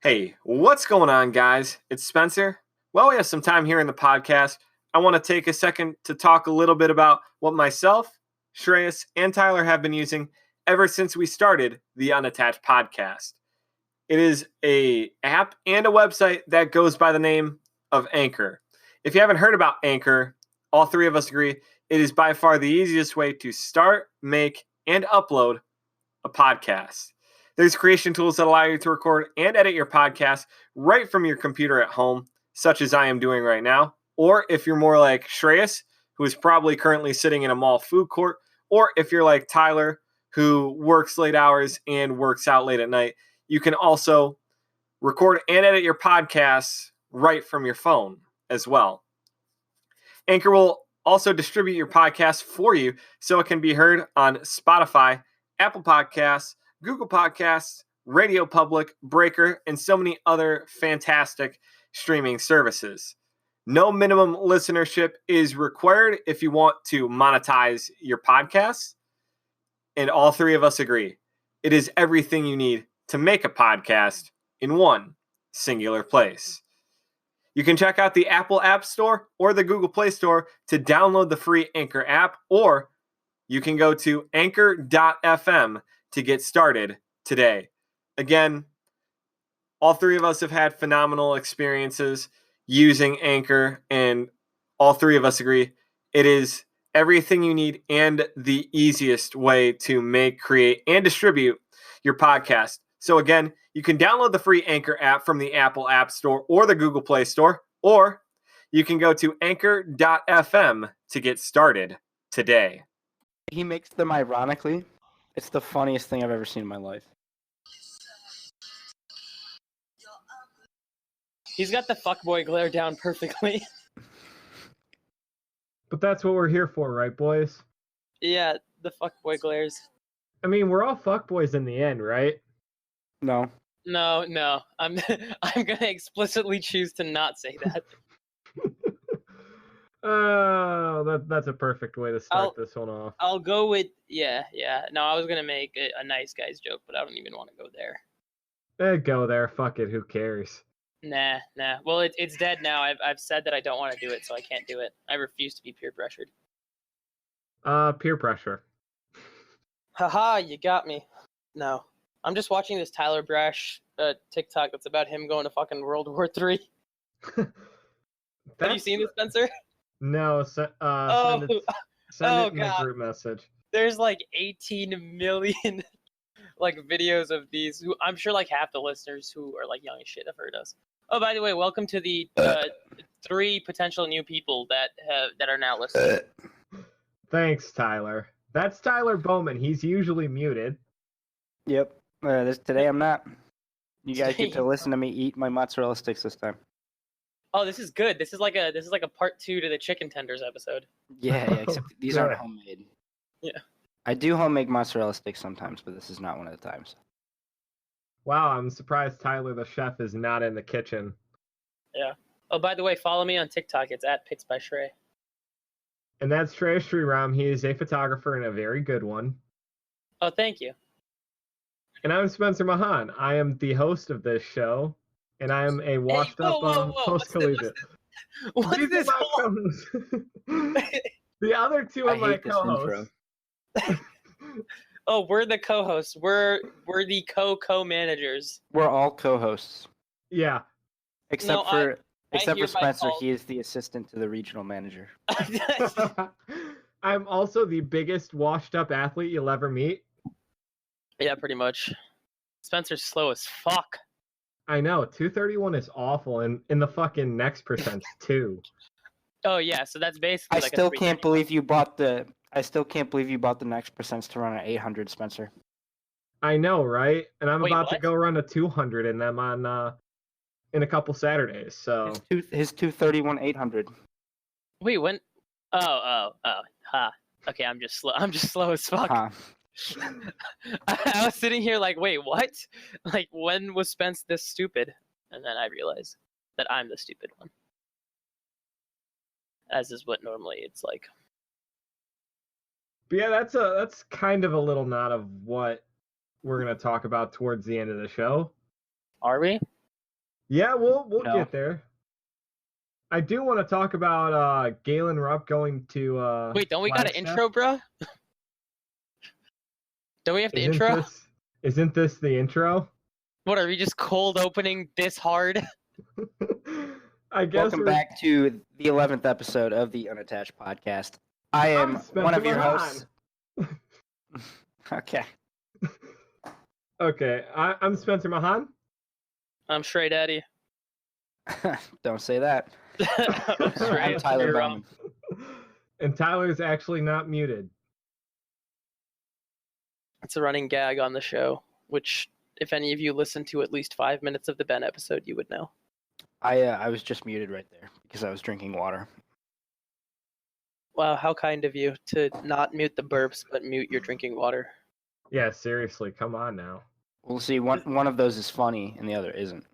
Hey, what's going on, guys? It's Spencer. Well, we have some time here in the podcast. I want to take a second to talk a little bit about what myself, Shreyas, and Tyler have been using ever since we started the Unattached podcast. It is a app and a website that goes by the name of Anchor. If you haven't heard about Anchor, all three of us agree it is by far the easiest way to start, make, and upload a podcast. There's creation tools that allow you to record and edit your podcast right from your computer at home, such as I am doing right now. Or if you're more like Shreyas, who is probably currently sitting in a mall food court, or if you're like Tyler, who works late hours and works out late at night, you can also record and edit your podcasts right from your phone as well. Anchor will also distribute your podcast for you so it can be heard on Spotify, Apple Podcasts, Google Podcasts, Radio Public, Breaker, and so many other fantastic streaming services. No minimum listenership is required if you want to monetize your podcast. And all three of us agree. It is everything you need to make a podcast in one singular place. You can check out the Apple App Store or the Google Play Store to download the free Anchor app, or you can go to anchor.fm to get started today. Again, all three of us have had phenomenal experiences using Anchor, and all three of us agree it is everything you need and the easiest way to make, create, and distribute your podcast. So again, you can download the free Anchor app from the Apple App Store or the Google Play Store, or you can go to anchor.fm to get started today. He makes them ironically. It's the funniest thing I've ever seen in my life. He's got the fuckboy glare down perfectly. But that's what we're here for, right, boys? Yeah, the fuckboy glares. I mean, we're all fuckboys in the end, right? No. No. I'm gonna explicitly choose to not say that. Oh, that's a perfect way to start this one off. I'll go with yeah. No, I was gonna make a nice guy's joke, but I don't even want to go there. Go there. Fuck it. Who cares? Nah. Well, it's dead now. I've said that I don't want to do it, so I can't do it. I refuse to be peer pressured. Peer pressure. Haha, you got me. No. I'm just watching this Tyler Brash TikTok that's about him going to fucking World War III. Have you seen this, Spencer? No. Send it in a group message. There's like 18 million like videos of these. I'm sure like half the listeners who are like young as shit have heard us. Oh, by the way, welcome to the 3 potential new people that are now listening. Thanks, Tyler. That's Tyler Bowman. He's usually muted. Yep. Today I'm not. You guys get to listen to me eat my mozzarella sticks this time. Oh, this is good. This is like a part 2 to the chicken tenders episode. Yeah, except these aren't homemade. Yeah. I do homemade mozzarella sticks sometimes, but this is not one of the times. Wow, I'm surprised Tyler the chef is not in the kitchen. Yeah. Oh, by the way, follow me on TikTok. It's at Pits by Shrey. And that's Shreyas Sriram. He is a photographer and a very good one. Oh, thank you. And I'm Spencer Mahon. I am the host of this show, and I am a washed-up post-collegiate. What's this? The other two of my co-hosts. Oh, we're the co-hosts. We're the co-managers. We're all co-hosts. Yeah. Except for Spencer, he is the assistant to the regional manager. I'm also the biggest washed-up athlete you'll ever meet. Yeah, pretty much. Spencer's slow as fuck. I know. 231 is awful, and in the fucking next percent too. Oh yeah, so that's basically. I still can't believe you bought the next percents to run at 800, Spencer. I know, right? And I'm about to go run a 200 in them on in a couple Saturdays. So his 231 800. Wait, when? Oh, ha. Okay, I'm just slow as fuck. Huh. I was sitting here like, wait, what? Like, when was Spence this stupid? And then I realized that I'm the stupid one. As is what normally it's like. But yeah, that's kind of a little nod of what we're gonna talk about towards the end of the show. Are we? Yeah, we'll No. get there. I do want to talk about Galen Rupp going to Wait, don't we got an Flagstaff. intro, bro? Don't we have the intro? Isn't this the intro? What, are we just cold opening this hard? I guess Welcome back to the 11th episode of the Unattached podcast. I am one of your hosts. Okay. Okay, I'm Spencer Mahon. I'm Shrey Daddy. Don't say that. Shreyas I'm Tyler Sriram. Bowman. And Tyler's actually not muted. It's a running gag on the show, which, if any of you listened to at least 5 minutes of the Ben episode, you would know. I was just muted right there because I was drinking water. Wow, how kind of you to not mute the burps, but mute your drinking water. Yeah, seriously, come on now. We'll see. One of those is funny and the other isn't.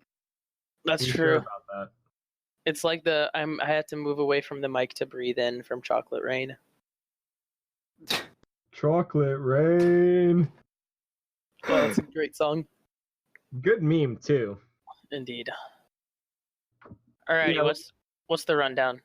That's Are you true. sure about that? It's like I had to move away from the mic to breathe in from Chocolate Rain. Chocolate Rain. Well, that's a great song. Good meme too. Indeed. Alrighty, Yeah. what's the rundown?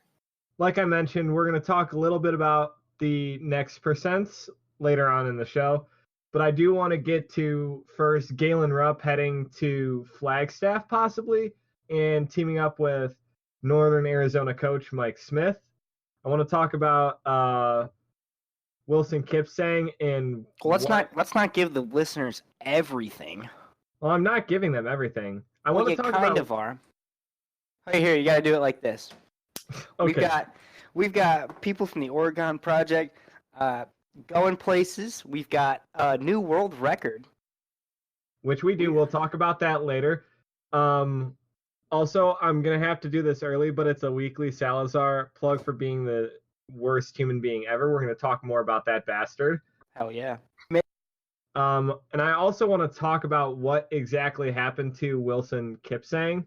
Like I mentioned, we're going to talk a little bit about the next percents later on in the show. But I do want to get to first Galen Rupp heading to Flagstaff possibly and teaming up with Northern Arizona coach Mike Smith. I want to talk about Wilson Kipsang and Well, let's not give the listeners everything. Well, I'm not giving them everything. I want you to talk kind about of are. Hey, here, you got to do it like this. Okay. We've got people from the Oregon Project going places. We've got a new world record. Which we do. We'll talk about that later. Also, I'm going to have to do this early, but it's a weekly Salazar plug for being the worst human being ever. We're going to talk more about that bastard. Hell yeah. And I also want to talk about what exactly happened to Wilson Kipsang,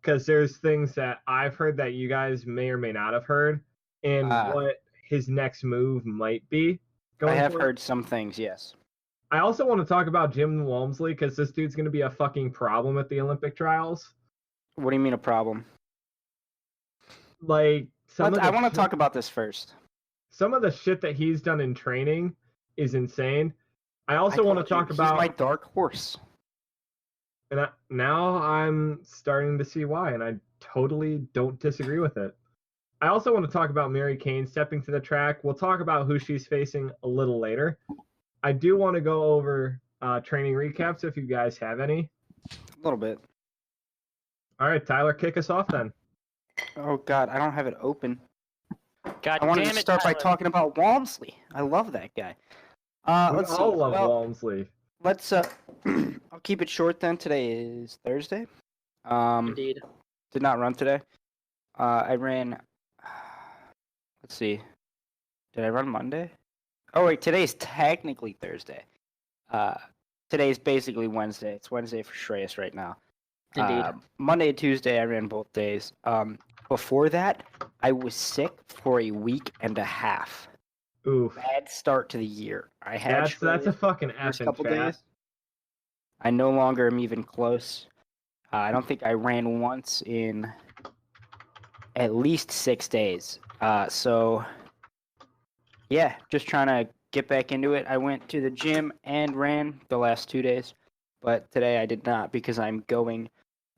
because there's things that I've heard that you guys may or may not have heard, and what his next move might be. I have heard some things, yes. I also want to talk about Jim Walmsley, because this dude's going to be a fucking problem at the Olympic trials. What do you mean a problem? Like, I want to talk about this first. Some of the shit that he's done in training is insane. I also want to talk about... He's my dark horse. And now I'm starting to see why, and I totally don't disagree with it. I also want to talk about Mary Kane stepping to the track. We'll talk about who she's facing a little later. I do want to go over training recaps if you guys have any. A little bit. All right, Tyler, kick us off then. Oh, God, I don't have it open. God I wanted damn to it, start by Tyler. talking about Walmsley. I love that guy. We Let's see. all love Well, Walmsley. let's I'll keep it short then. Today is Thursday. Indeed. Did not run today. I ran. Let's see. Did I run Monday? Oh wait, today's technically Thursday. Today's basically Wednesday. It's Wednesday for Shreyas right now. Indeed. Monday and Tuesday I ran both days. Before that, I was sick for a week and a half. Oof. Bad start to the year. I had That's a fucking first effing couple chat. days. I no longer am even close. I don't think I ran once in at least 6 days. So, yeah, just trying to get back into it. I went to the gym and ran the last 2 days, but today I did not because I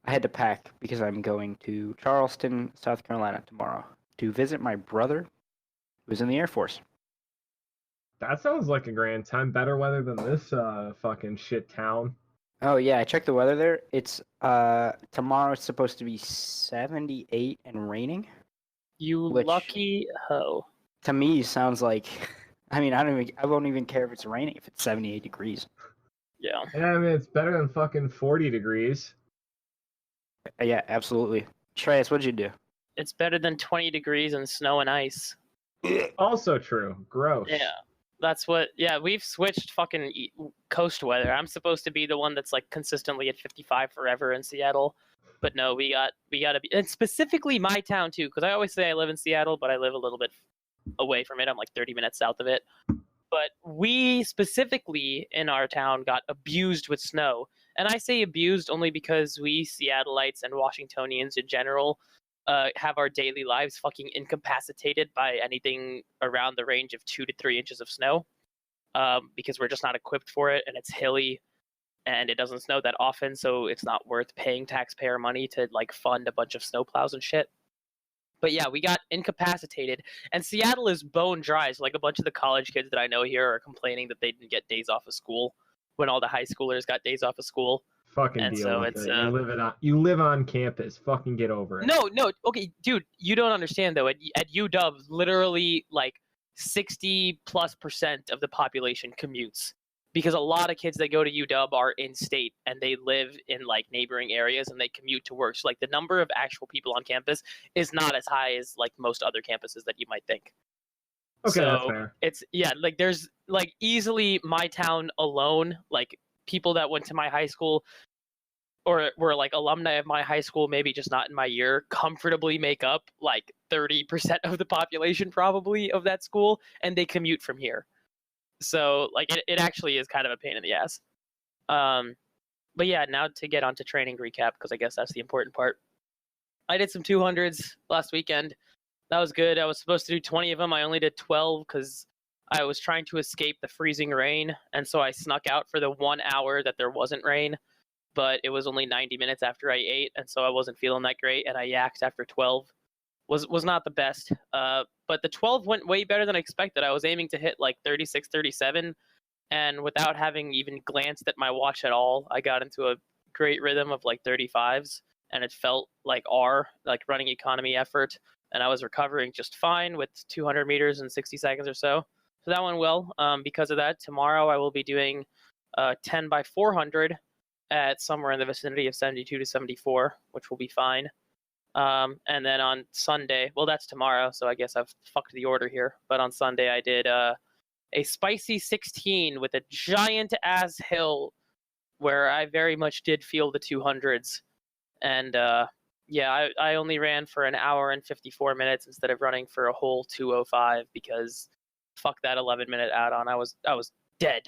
had to pack because I'm going to Charleston, South Carolina tomorrow to visit my brother who's in the Air Force. That sounds like a grand time. Better weather than this fucking shit town. Oh yeah, I checked the weather there. It's tomorrow it's supposed to be 78 and raining. You Which- lucky hoe. To me sounds like I won't even care if it's raining if it's 78 degrees. Yeah. Yeah, I mean, it's better than fucking 40 degrees. Yeah, absolutely. Shreyas, what'd you do? It's better than 20 degrees and snow and ice. Also true. Gross. Yeah. That's what, yeah, we've switched fucking coast weather. I'm supposed to be the one that's like consistently at 55 forever in Seattle. But no, we gotta be, and specifically my town too, because I always say I live in Seattle, but I live a little bit away from it. I'm like 30 minutes south of it. But we specifically in our town got abused with snow. And I say abused only because we Seattleites and Washingtonians in general have our daily lives fucking incapacitated by anything around the range of 2 to 3 inches of snow, because we're just not equipped for it, and it's hilly, and it doesn't snow that often, so it's not worth paying taxpayer money to like fund a bunch of snowplows and shit. But yeah, we got incapacitated, and Seattle is bone dry. So like a bunch of the college kids that I know here are complaining that they didn't get days off of school when all the high schoolers got days off of school. Fucking And deal so with it's, it. You live on campus. Fucking get over it. No, okay, dude, you don't understand though. At UW, literally like 60+% of the population commutes, because a lot of kids that go to UW are in state and they live in like neighboring areas and they commute to work. So like the number of actual people on campus is not as high as like most other campuses that you might think. Okay, So that's fair. it's, yeah, like there's like easily my town alone, like people that went to my high school or were like alumni of my high school, maybe just not in my year, comfortably make up like 30% of the population probably of that school, and they commute from here. So like it actually is kind of a pain in the ass. But yeah, now to get onto training recap, because I guess that's the important part. I did some 200s last weekend. That was good. I was supposed to do 20 of them. I only did 12 because I was trying to escape the freezing rain, and so I snuck out for the 1 hour that there wasn't rain. But it was only 90 minutes after I ate, and so I wasn't feeling that great, and I yacked after 12. Was not the best. But the 12 went way better than I expected. I was aiming to hit like 36, 37, and without having even glanced at my watch at all, I got into a great rhythm of like 35s, and it felt like like running economy effort, and I was recovering just fine with 200 meters in 60 seconds or so. So that went well. Because of that, tomorrow I will be doing 10 by 400 at somewhere in the vicinity of 72 to 74, which will be fine. And then on Sunday, well, that's tomorrow, so I guess I've fucked the order here. But on Sunday, I did a spicy 16 with a giant ass hill where I very much did feel the 200s. And yeah, I only ran for an hour and 54 minutes instead of running for a whole 2:05 because fuck that 11-minute add-on. I was dead.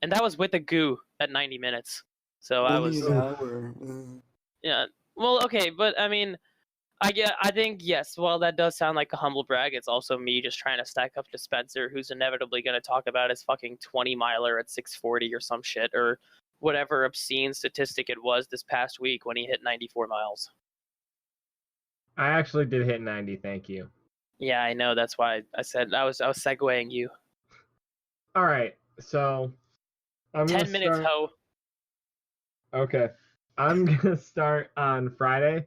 And that was with a goo at 90 minutes. So I was... Yeah. Well, okay, but I mean... I think, yes, while that does sound like a humble brag, it's also me just trying to stack up to Spencer, who's inevitably going to talk about his fucking 20-miler at 6:40 or some shit, or whatever obscene statistic it was this past week when he hit 94 miles. I actually did hit 90, thank you. Yeah, I know, that's why I said I was segueing you. All right, so I'm 10 minutes, ho. Okay, I'm going to start on Friday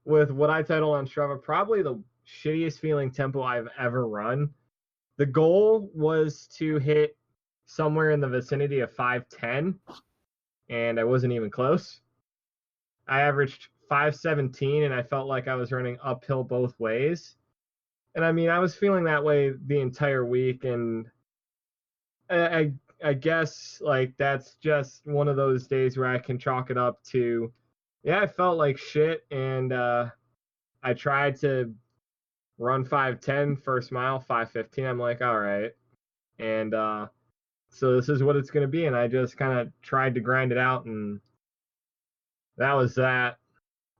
with what I title on Strava, probably the shittiest feeling tempo I've ever run. The goal was to hit somewhere in the vicinity of 5:10, and I wasn't even close. I averaged 5:17, and I felt like I was running uphill both ways. And I mean, I was feeling that way the entire week, and I guess like that's just one of those days where I can chalk it up to, yeah, I felt like shit, and I tried to run 5:10 first mile, 5:15. I'm like, all right, and so this is what it's going to be, and I just kind of tried to grind it out, and that was that.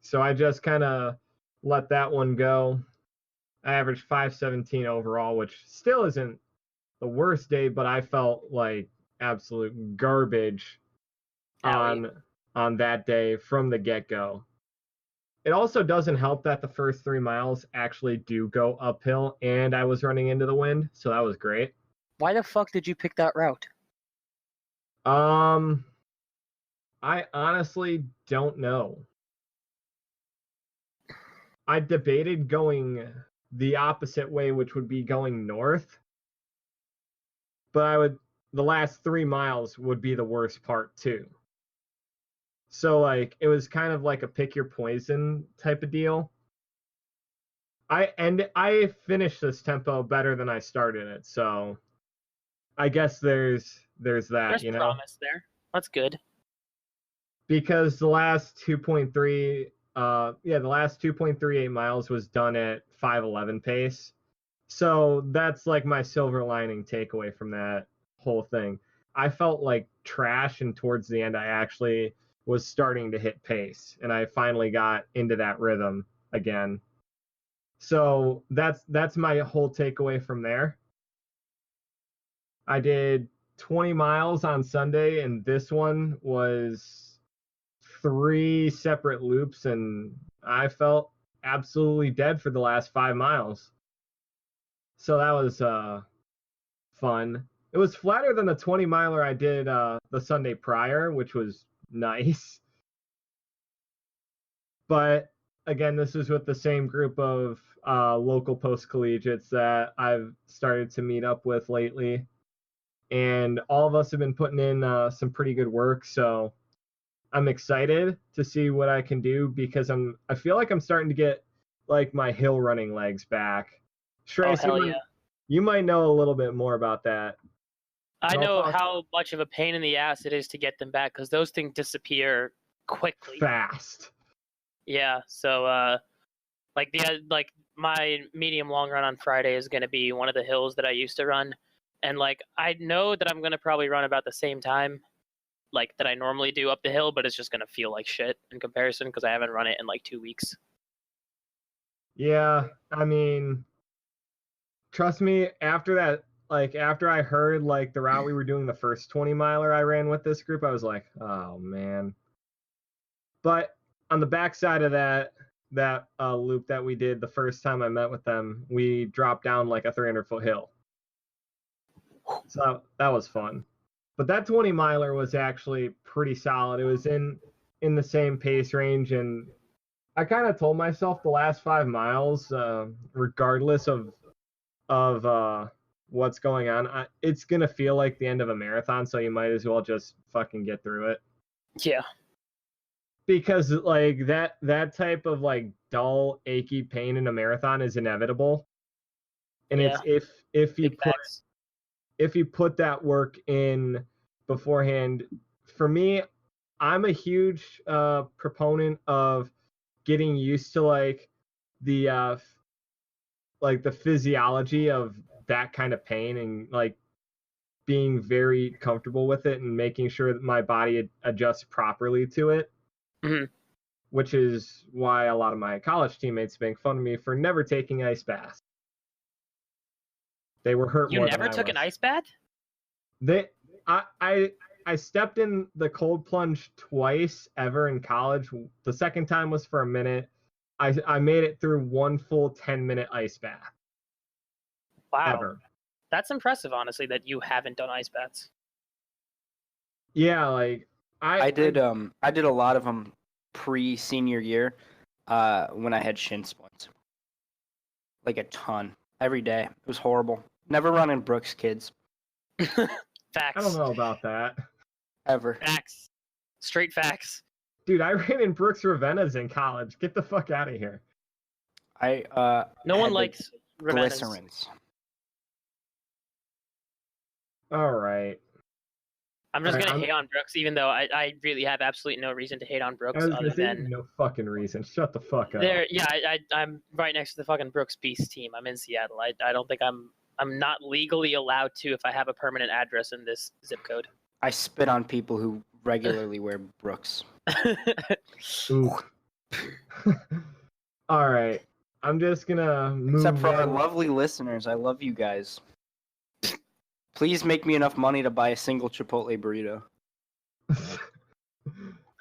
So I just kind of let that one go. I averaged 5:17 overall, which still isn't the worst day, but I felt like absolute garbage on that day from the get-go. It also doesn't help that the first 3 miles actually do go uphill, and I was running into the wind, so that was great. Why the fuck did you pick that route? I honestly don't know. I debated going the opposite way, which would be going north, but the last 3 miles would be the worst part too. So like it was kind of like a pick your poison type of deal. I finished this tempo better than I started it, so I guess there's that, There's you know. promise there. That's good. Because the last 2.3 the last 2.38 miles was done at 5:11 pace. So that's like my silver lining takeaway from that whole thing. I felt like trash, and towards the end I actually was starting to hit pace, and I finally got into that rhythm again. So that's my whole takeaway from there. I did 20 miles on Sunday, and this one was 3 separate loops, and I felt absolutely dead for the last 5 miles. So that was fun. It was flatter than the 20 miler I did the Sunday prior, which was nice. But again, this is with the same group of local post collegiates that I've started to meet up with lately. And all of us have been putting in some pretty good work. So I'm excited to see what I can do because I feel like I'm starting to get like my hill running legs back. Shreyas, hell yeah. You might know a little bit more about that. I know how much of a pain in the ass it is to get them back because those things disappear quickly. Fast. Yeah, so like my medium long run on Friday is going to be one of the hills that I used to run, and like I know that I'm going to probably run about the same time like that I normally do up the hill, but it's just going to feel like shit in comparison because I haven't run it in like 2 weeks. Yeah, I mean, trust me, after that, like after I heard like the route we were doing the first 20 miler I ran with this group, I was like, oh man. But on the backside of that loop that we did the first time I met with them, we dropped down like a 300-foot hill. So that was fun. But that 20 miler was actually pretty solid. It was in the same pace range, and I kind of told myself the last 5 miles, regardless of what's going on, it's gonna feel like the end of a marathon. So you might as well just fucking get through it. Yeah. Because like that type of like dull, achy pain in a marathon is inevitable, and Yeah. it's if you Big put facts. if you put that work in beforehand. For me, I'm a huge proponent of getting used to like the physiology of that kind of pain and like being very comfortable with it and making sure that my body adjusts properly to it. Mm-hmm. Which is why a lot of my college teammates make fun of me for never taking ice baths. They were hurt You more never than I took an was. ice bath? I stepped in the cold plunge twice ever in college. The second time was for a minute. I made it through one full 10-minute ice bath. Wow. Ever. That's impressive, honestly, that you haven't done ice baths. Yeah, like I did a lot of them pre-senior year when I had shin splints. Like a ton. Every day. It was horrible. Never run in Brooks, kids. Facts. I don't know about that. Ever. Facts. Straight facts. Dude, I ran in Brooks Ravenna's in college. Get the fuck out of here. No one had the likes Ravenna's. glycerins. All right. I'm just Alright, gonna hate on Brooks, even though I really have absolutely no reason to hate on I Brooks was other gonna say than no fucking reason. Shut the fuck up. there. Yeah, I'm right next to the fucking Brooks Beast team. I'm in Seattle. I don't think I'm not legally allowed to if I have a permanent address in this zip code. I spit on people who regularly wear Brooks. Ooh. All right. I'm just gonna move Except for our on. lovely listeners. I love you guys. Please make me enough money to buy a single Chipotle burrito.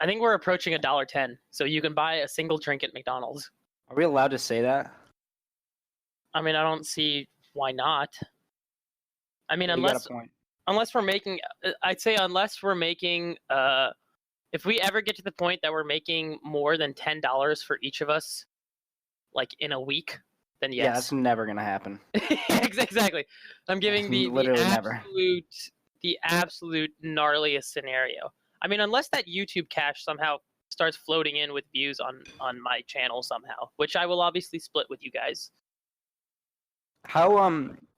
I think we're approaching $1.10, so you can buy a single drink at McDonald's. Are we allowed to say that? I mean, I don't see why not. I mean, You got a point. unless we're making, I'd say unless we're making, if we ever get to the point that we're making more than $10 for each of us, like in a week, then Yeah, that's yes. never gonna happen. Exactly. I'm giving Literally never. the absolute gnarliest scenario. I mean, unless that YouTube cash somehow starts floating in with views on my channel somehow, which I will obviously split with you guys. How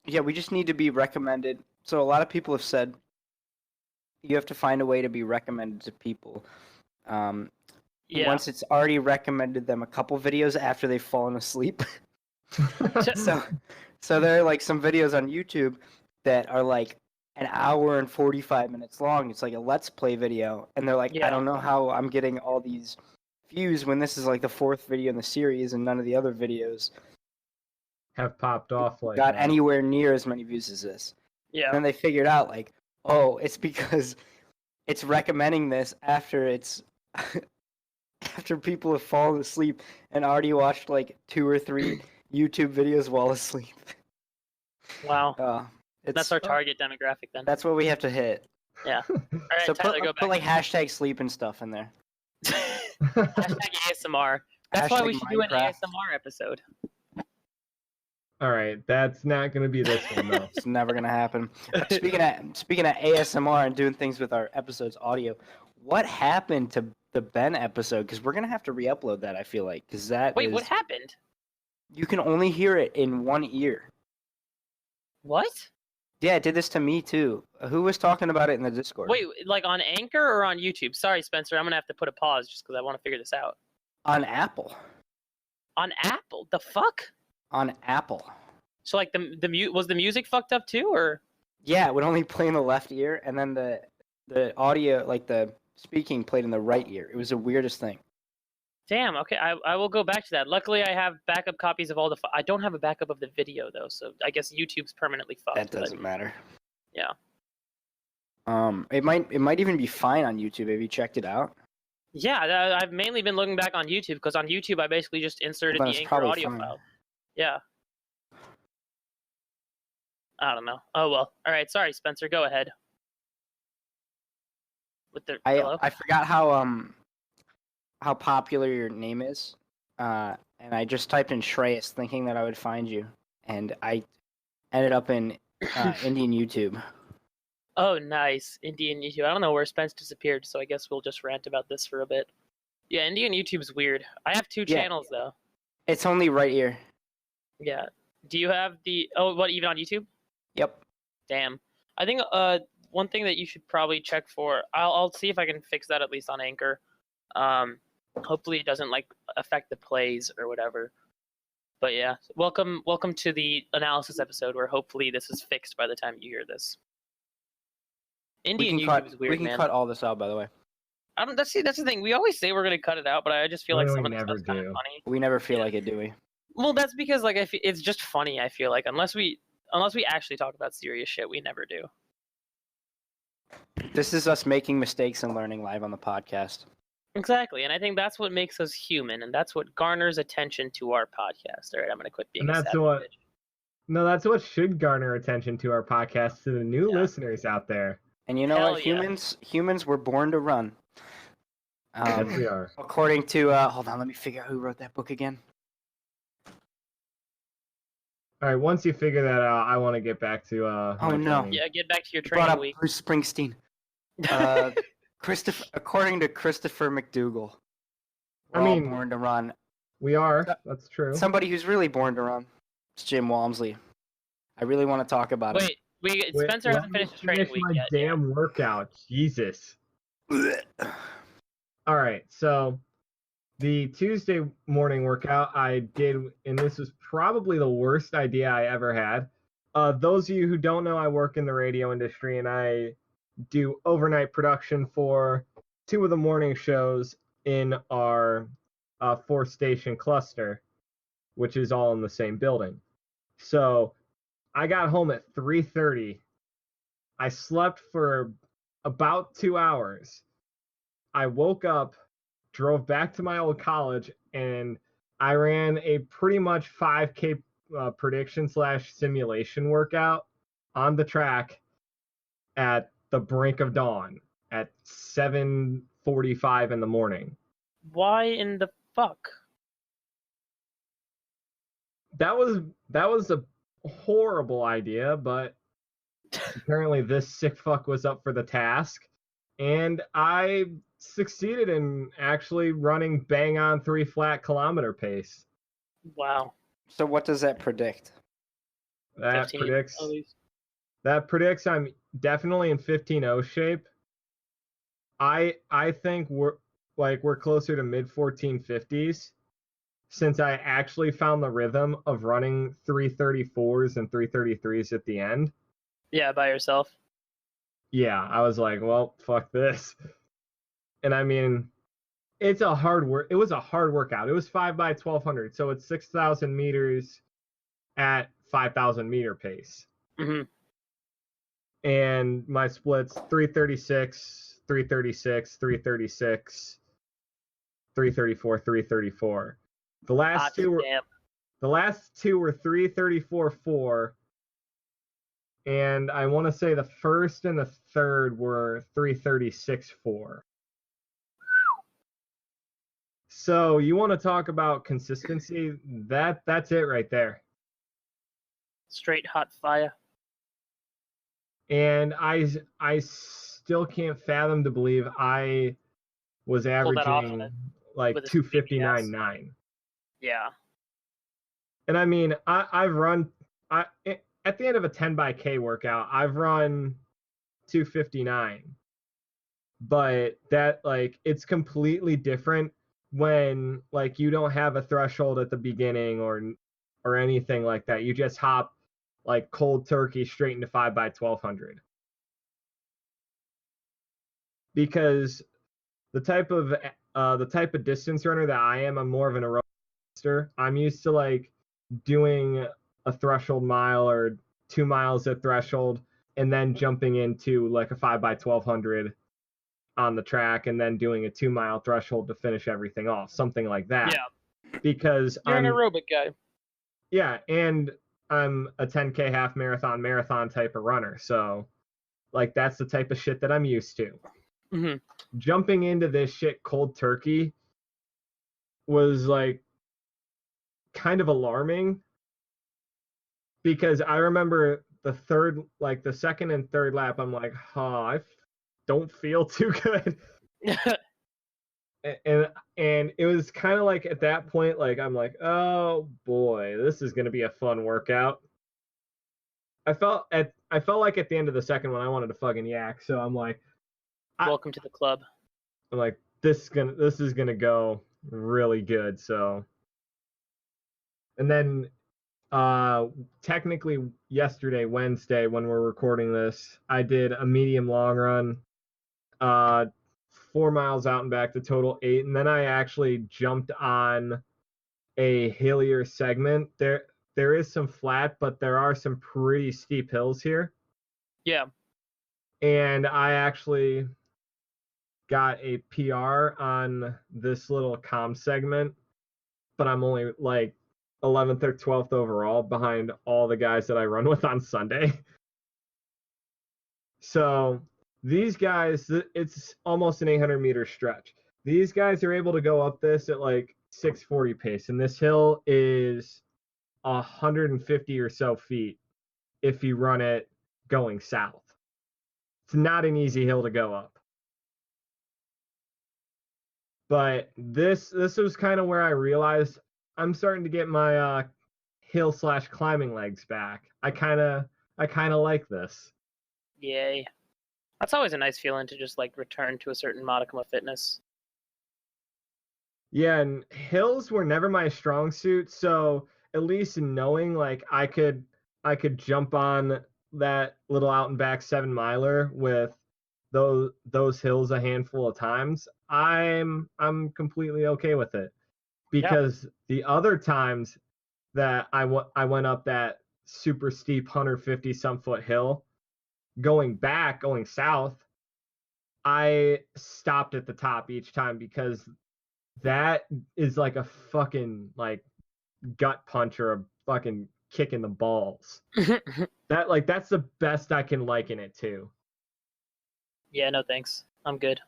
yeah, we just need to be recommended. So a lot of people have said you have to find a way to be recommended to people. Yeah. Once it's already recommended them a couple videos after they've fallen asleep. So there are like some videos on YouTube that are like an hour and 45 minutes long. It's like a Let's Play video. And they're like, Yeah. I don't know how I'm getting all these views when this is like the 4th video in the series and none of the other videos Have popped off like got that. anywhere near as many views as this. Yeah. And then they figured out, like, oh, it's because it's recommending this after it's after people have fallen asleep and already watched like 2 or 3 YouTube videos while asleep. Wow. It's, That's our target demographic then. That's what we have to hit. Yeah. All right, So Tyler, go put back. like hashtag sleep and stuff in there. Hashtag ASMR. That's why we Hashtag should do an Minecraft. ASMR episode. All right, that's not going to be this one though. It's never gonna happen. But speaking of ASMR and doing things with our episodes audio, what happened to the Ben episode? Because we're gonna have to re-upload that. I feel like because that Wait, is- what happened? you can only hear it in one ear. What? Yeah, it did this to me too. Who was talking about it in the Discord? Wait, like on Anchor or on YouTube? Sorry, Spencer, I'm gonna have to put a pause just because I want to figure this out. On Apple. On Apple? The fuck? On Apple. So like was the music fucked up too, or? Yeah, it would only play in the left ear, and then the audio, like the speaking, played in the right ear. It was the weirdest thing. Damn. Okay, I will go back to that. Luckily, I have backup copies of all the. I don't have a backup of the video though, so I guess YouTube's permanently fucked. That but- doesn't matter. Yeah. It might even be fine on YouTube. Have you checked it out? Yeah, I've mainly been looking back on YouTube because on YouTube I basically just inserted Then the it's Anchor probably audio fine. file. Yeah. I don't know. Oh well. All right. Sorry, Spencer. Go ahead. With the hello? I forgot how popular your name is, and I just typed in Shreyas thinking that I would find you, and I ended up in Indian YouTube. Oh, nice. Indian YouTube. I don't know where Spence disappeared, so I guess we'll just rant about this for a bit. Yeah, Indian YouTube's weird. I have 2 Yeah. channels though. It's only right ear. Yeah. Do you have the? Oh, what? Even on YouTube? Yep. Damn. I think one thing that you should probably check for. I'll see if I can fix that at least on Anchor. Hopefully it doesn't like affect the plays or whatever. But yeah, welcome to the analysis episode where hopefully this is fixed by the time you hear this. Indian YouTube is weird, we can man. cut all this out, by the way. I don't. That's the thing. We always say we're gonna cut it out, but I just feel like We some of the never stuff's kind do. of funny. We never feel Yeah. like it, do we? Well, that's because like it's just funny. I feel like unless we actually talk about serious shit, we never do. This is us making mistakes and learning live on the podcast. Exactly, and I think that's what makes us human, and that's what garners attention to our podcast. All right, I'm gonna quit being. And a that's savage what- bitch. No, that's what should garner attention to our podcast, to the new Yeah. listeners out there. And you know Hell what? yeah. Humans were born to run. Yes, we are. According to hold on, let me figure out who wrote that book again. All right, once you figure that out, I want to get back to. my no. training. Yeah, get back to your You brought training up week. Bruce Springsteen. According to Christopher McDougall, we're I all mean- born to run. We are. That's true. Somebody who's really born to run. It's Jim Walmsley. I really want to talk about Wait, Wait, Spencer let hasn't me finished his training finish week my yet. damn workout. Jesus. it. All right, so the Tuesday morning workout I did, and this was probably the worst idea I ever had. Those of you who don't know, I work in the radio industry, and I do overnight production for 2 of the morning shows in our 4-station cluster, which is all in the same building. So I got home at 3:30. I slept for about 2 hours. I woke up, drove back to my old college, and I ran a pretty much 5K prediction / simulation workout on the track at the brink of dawn at 7:45 in the morning. Why in the fuck? That was a horrible idea, but apparently this sick fuck was up for the task, and I succeeded in actually running bang on 3 flat kilometer pace. Wow. So what does that predict? That 15 predicts at least. I'm definitely in 15-0 shape. I think we're closer to mid 1450s since I actually found the rhythm of running 334s and 333s at the end. Yeah, by yourself. yeah, I was like, well, fuck this. And I mean, it was a hard workout. It was 5 by 1200, so it's 6,000 meters at 5,000 meter pace. Mm-hmm. And my splits 336, 336, 336, 334, 334. The last two were 334.4, and I want to say the first and the third were 336.4. So you want to talk about consistency? That's it right there. Straight hot fire. And I still can't fathom to believe I was Pulled that off averaging like with a 259.9. Yeah. And I mean, I've run at the end of a 10 by K workout, I've run 259. But that, like, it's completely different when, like, you don't have a threshold at the beginning or anything like that. You just hop like cold turkey straight into 5 by 1200. Because the type of distance runner that I am, I'm more of an aerobic. I'm used to like doing a threshold mile or 2 miles at threshold and then jumping into like a 5 by 1200 on the track and then doing a 2 mile threshold to finish everything off, something like that. Yeah. Because You're an aerobic guy. Yeah, and I'm a 10K half marathon type of runner. So like that's the type of shit that I'm used to. Mm-hmm. Jumping into this shit cold turkey was like kind of alarming because I remember the second and third lap, I'm like, I don't feel too good. And it was kind of like at that point, like I'm like, oh boy, this is gonna be a fun workout. I felt like at the end of the second one, I wanted to fucking yak. So I'm like, Welcome to the club. I'm like, this is gonna go really good. So, and then technically yesterday, Wednesday, when we're recording this, I did a medium long run, 4 miles out and back, to total 8, and then I actually jumped on a hillier segment. There is some flat, but there are some pretty steep hills here. Yeah. And I actually got a PR on this little comm segment, but I'm only like 11th or 12th overall behind all the guys that I run with on Sunday. So these guys, it's almost an 800-meter stretch. These guys are able to go up this at like 640 pace, and this hill is 150 or so feet if you run it going south. It's not an easy hill to go up. But this was kind of where I realized I'm starting to get my hill / climbing legs back. I kind of like this. Yay. That's always a nice feeling to just like return to a certain modicum of fitness. Yeah, and hills were never my strong suit, so at least knowing like I could jump on that little out and back 7 miler with those hills a handful of times, I'm completely okay with it. Because the other times that I went up that super steep 150 some foot hill, going south, I stopped at the top each time because that is like a fucking like gut punch or a fucking kick in the balls. That's the best I can liken it to. Yeah, no thanks. I'm good.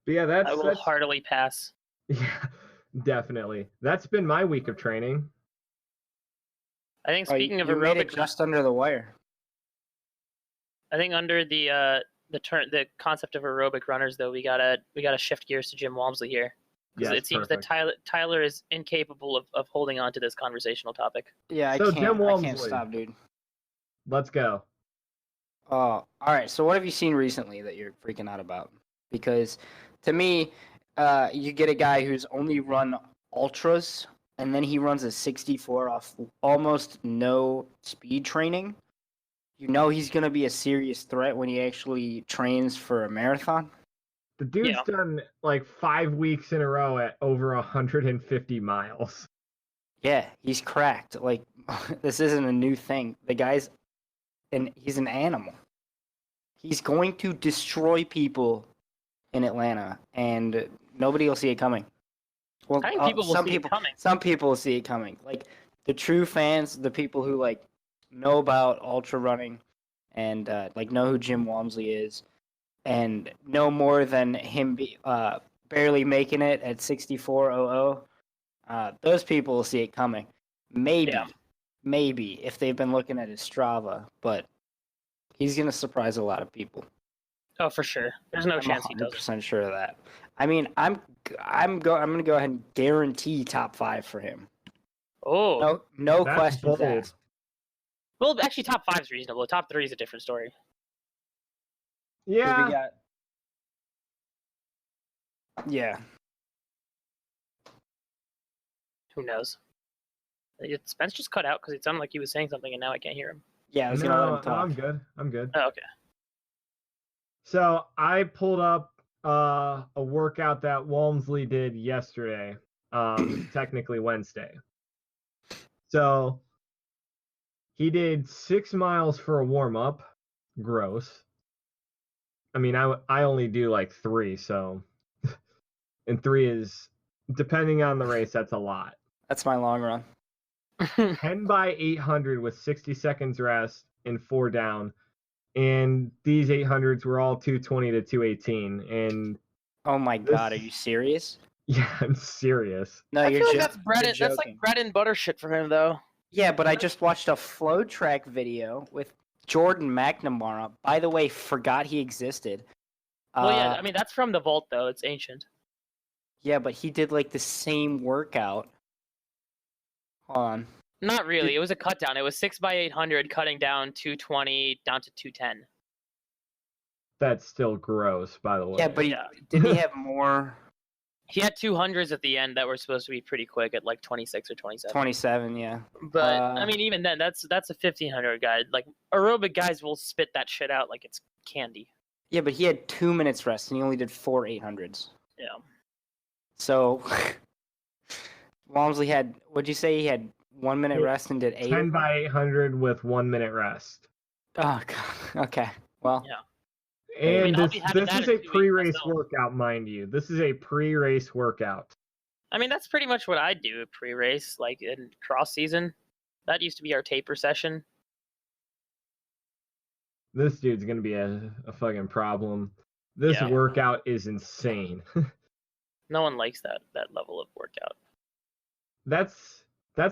But yeah, I will heartily pass. Yeah, definitely. That's been my week of training. I think speaking of you made it aerobic, just under the wire. I think under the concept of aerobic runners, though, we gotta shift gears to Jim Walmsley here, because it seems that Tyler is incapable of holding on to this conversational topic. Yeah, So I Jim Walmsley, can't stop, dude. Let's go. Oh, all right. So what have you seen recently that you're freaking out about? Because to me, you get a guy who's only run ultras, and then he runs a 64 off almost no speed training. You know he's gonna be a serious threat when he actually trains for a marathon. The dude's done like 5 weeks in a row at over 150 miles. Yeah, he's cracked. Like this isn't a new thing. The guy's he's an animal. He's going to destroy people in Atlanta, and nobody will see it coming. Well, I think people will see it coming. Some people will see it coming. Like the true fans, the people who like know about ultra running, and like know who Jim Walmsley is, and know more than him barely making it at 64:00. Those people will see it coming. Maybe if they've been looking at his Strava, but he's gonna surprise a lot of people. Oh, for sure. There's no chance he doesn't. 100% sure of that. I mean, I'm gonna go ahead and guarantee top 5 for him. Oh, no That's questions bold. asked. well, actually, top 5 is reasonable. Top 3 is a different story. Yeah. We got, yeah. Who knows? Spence just cut out because it sounded like he was saying something, and now I can't hear him. Yeah, I was gonna let him No, talk. I'm good. I'm good. Oh, okay. So I pulled up a workout that Walmsley did yesterday, technically Wednesday. So he did 6 miles for a warm up. Gross. I mean, I only do like 3, so and 3 is, depending on the race, that's a lot. That's my long run. 10 by 800 with 60 seconds rest and 4 down. And these 800s were all 220 to 218. And Oh my god, are you serious? yeah, I'm serious. No, I you're feel like joking. that's like bread and butter shit for him, though. Yeah, but I just watched a flow track video with Jordan McNamara. By the way, forgot he existed. Well, yeah, I mean that's from the vault though. It's ancient. Yeah, but he did like the same workout. Hold on. Not really. It was a cut down. It was 6 by 800, cutting down 220 down to 210. That's still gross, by the way. Yeah, but did he have more? He had 200s at the end that were supposed to be pretty quick at like 26 or 27. 27, yeah. But I mean, even then, that's a 1500 guy. Like aerobic guys will spit that shit out like it's candy. Yeah, but he had 2 minutes rest and he only did 4 800s. Yeah. So Walmsley had, what'd you say? He had 1 minute rest and did 8? 10 by 800 with 1 minute rest. Oh, God. Okay. Well, Yeah. And I mean, I'll be having this that is in a 2 weeks pre-race myself. workout, mind you. This is a pre-race workout. I mean, that's pretty much what I do pre-race, like in cross season. That used to be our taper session. This dude's going to be a fucking problem. This Yeah. workout is insane. No one likes that level of workout. That's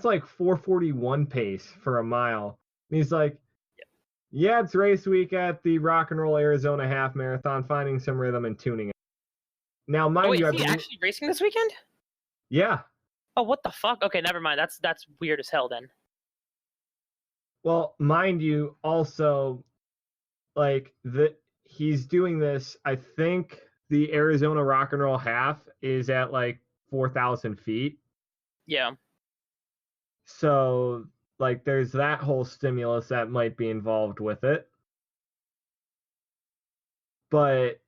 like 4:41 pace for a mile. And he's like, yeah, it's race week at the Rock and Roll Arizona Half Marathon, finding some rhythm and tuning it. Now, mind Oh, wait, you, is he actually racing this weekend? yeah. Oh, what the fuck? Okay, never mind. That's weird as hell then. Well, mind you, also, like he's doing this. I think the Arizona Rock and Roll Half is at like 4,000 feet. Yeah. So, like, there's that whole stimulus that might be involved with it. But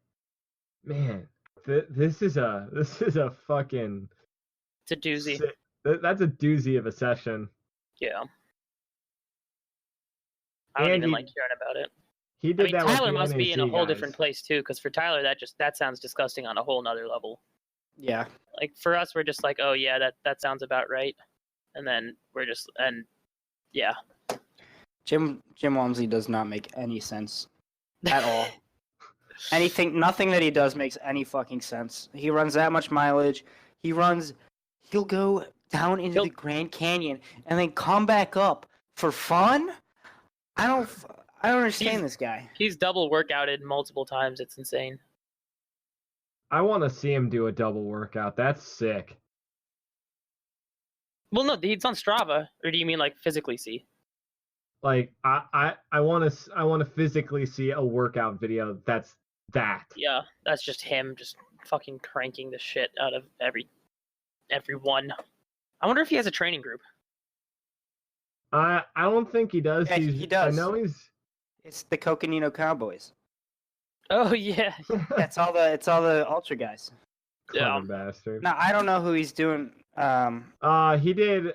man, this is a fucking. It's a doozy. That's a doozy of a session. Yeah. I don't And even he- like hearing about it. He I did mean, that with Tyler the must be in a NAC whole guys. different place too, because for Tyler that sounds disgusting on a whole nother level. yeah. Like for us, we're just like, oh yeah, that sounds about right, and then we're just yeah. Jim Walmsley does not make any sense at all. Nothing that he does makes any fucking sense. He runs that much mileage. He'll go down into the Grand Canyon and then come back up for fun. I don't understand this guy. He's double workouted multiple times. It's insane. I want to see him do a double workout. That's sick. Well, no, he's on Strava, or do you mean like physically see? Like I want to physically see a workout video that's that. Yeah, that's just him just fucking cranking the shit out of everyone. I wonder if he has a training group. I don't think he does. Yeah, he does. I know he's It's the Coconino Cowboys. Oh yeah. It's all the ultra guys. Clever Yeah. bastard. Now I don't know who he's doing. He did.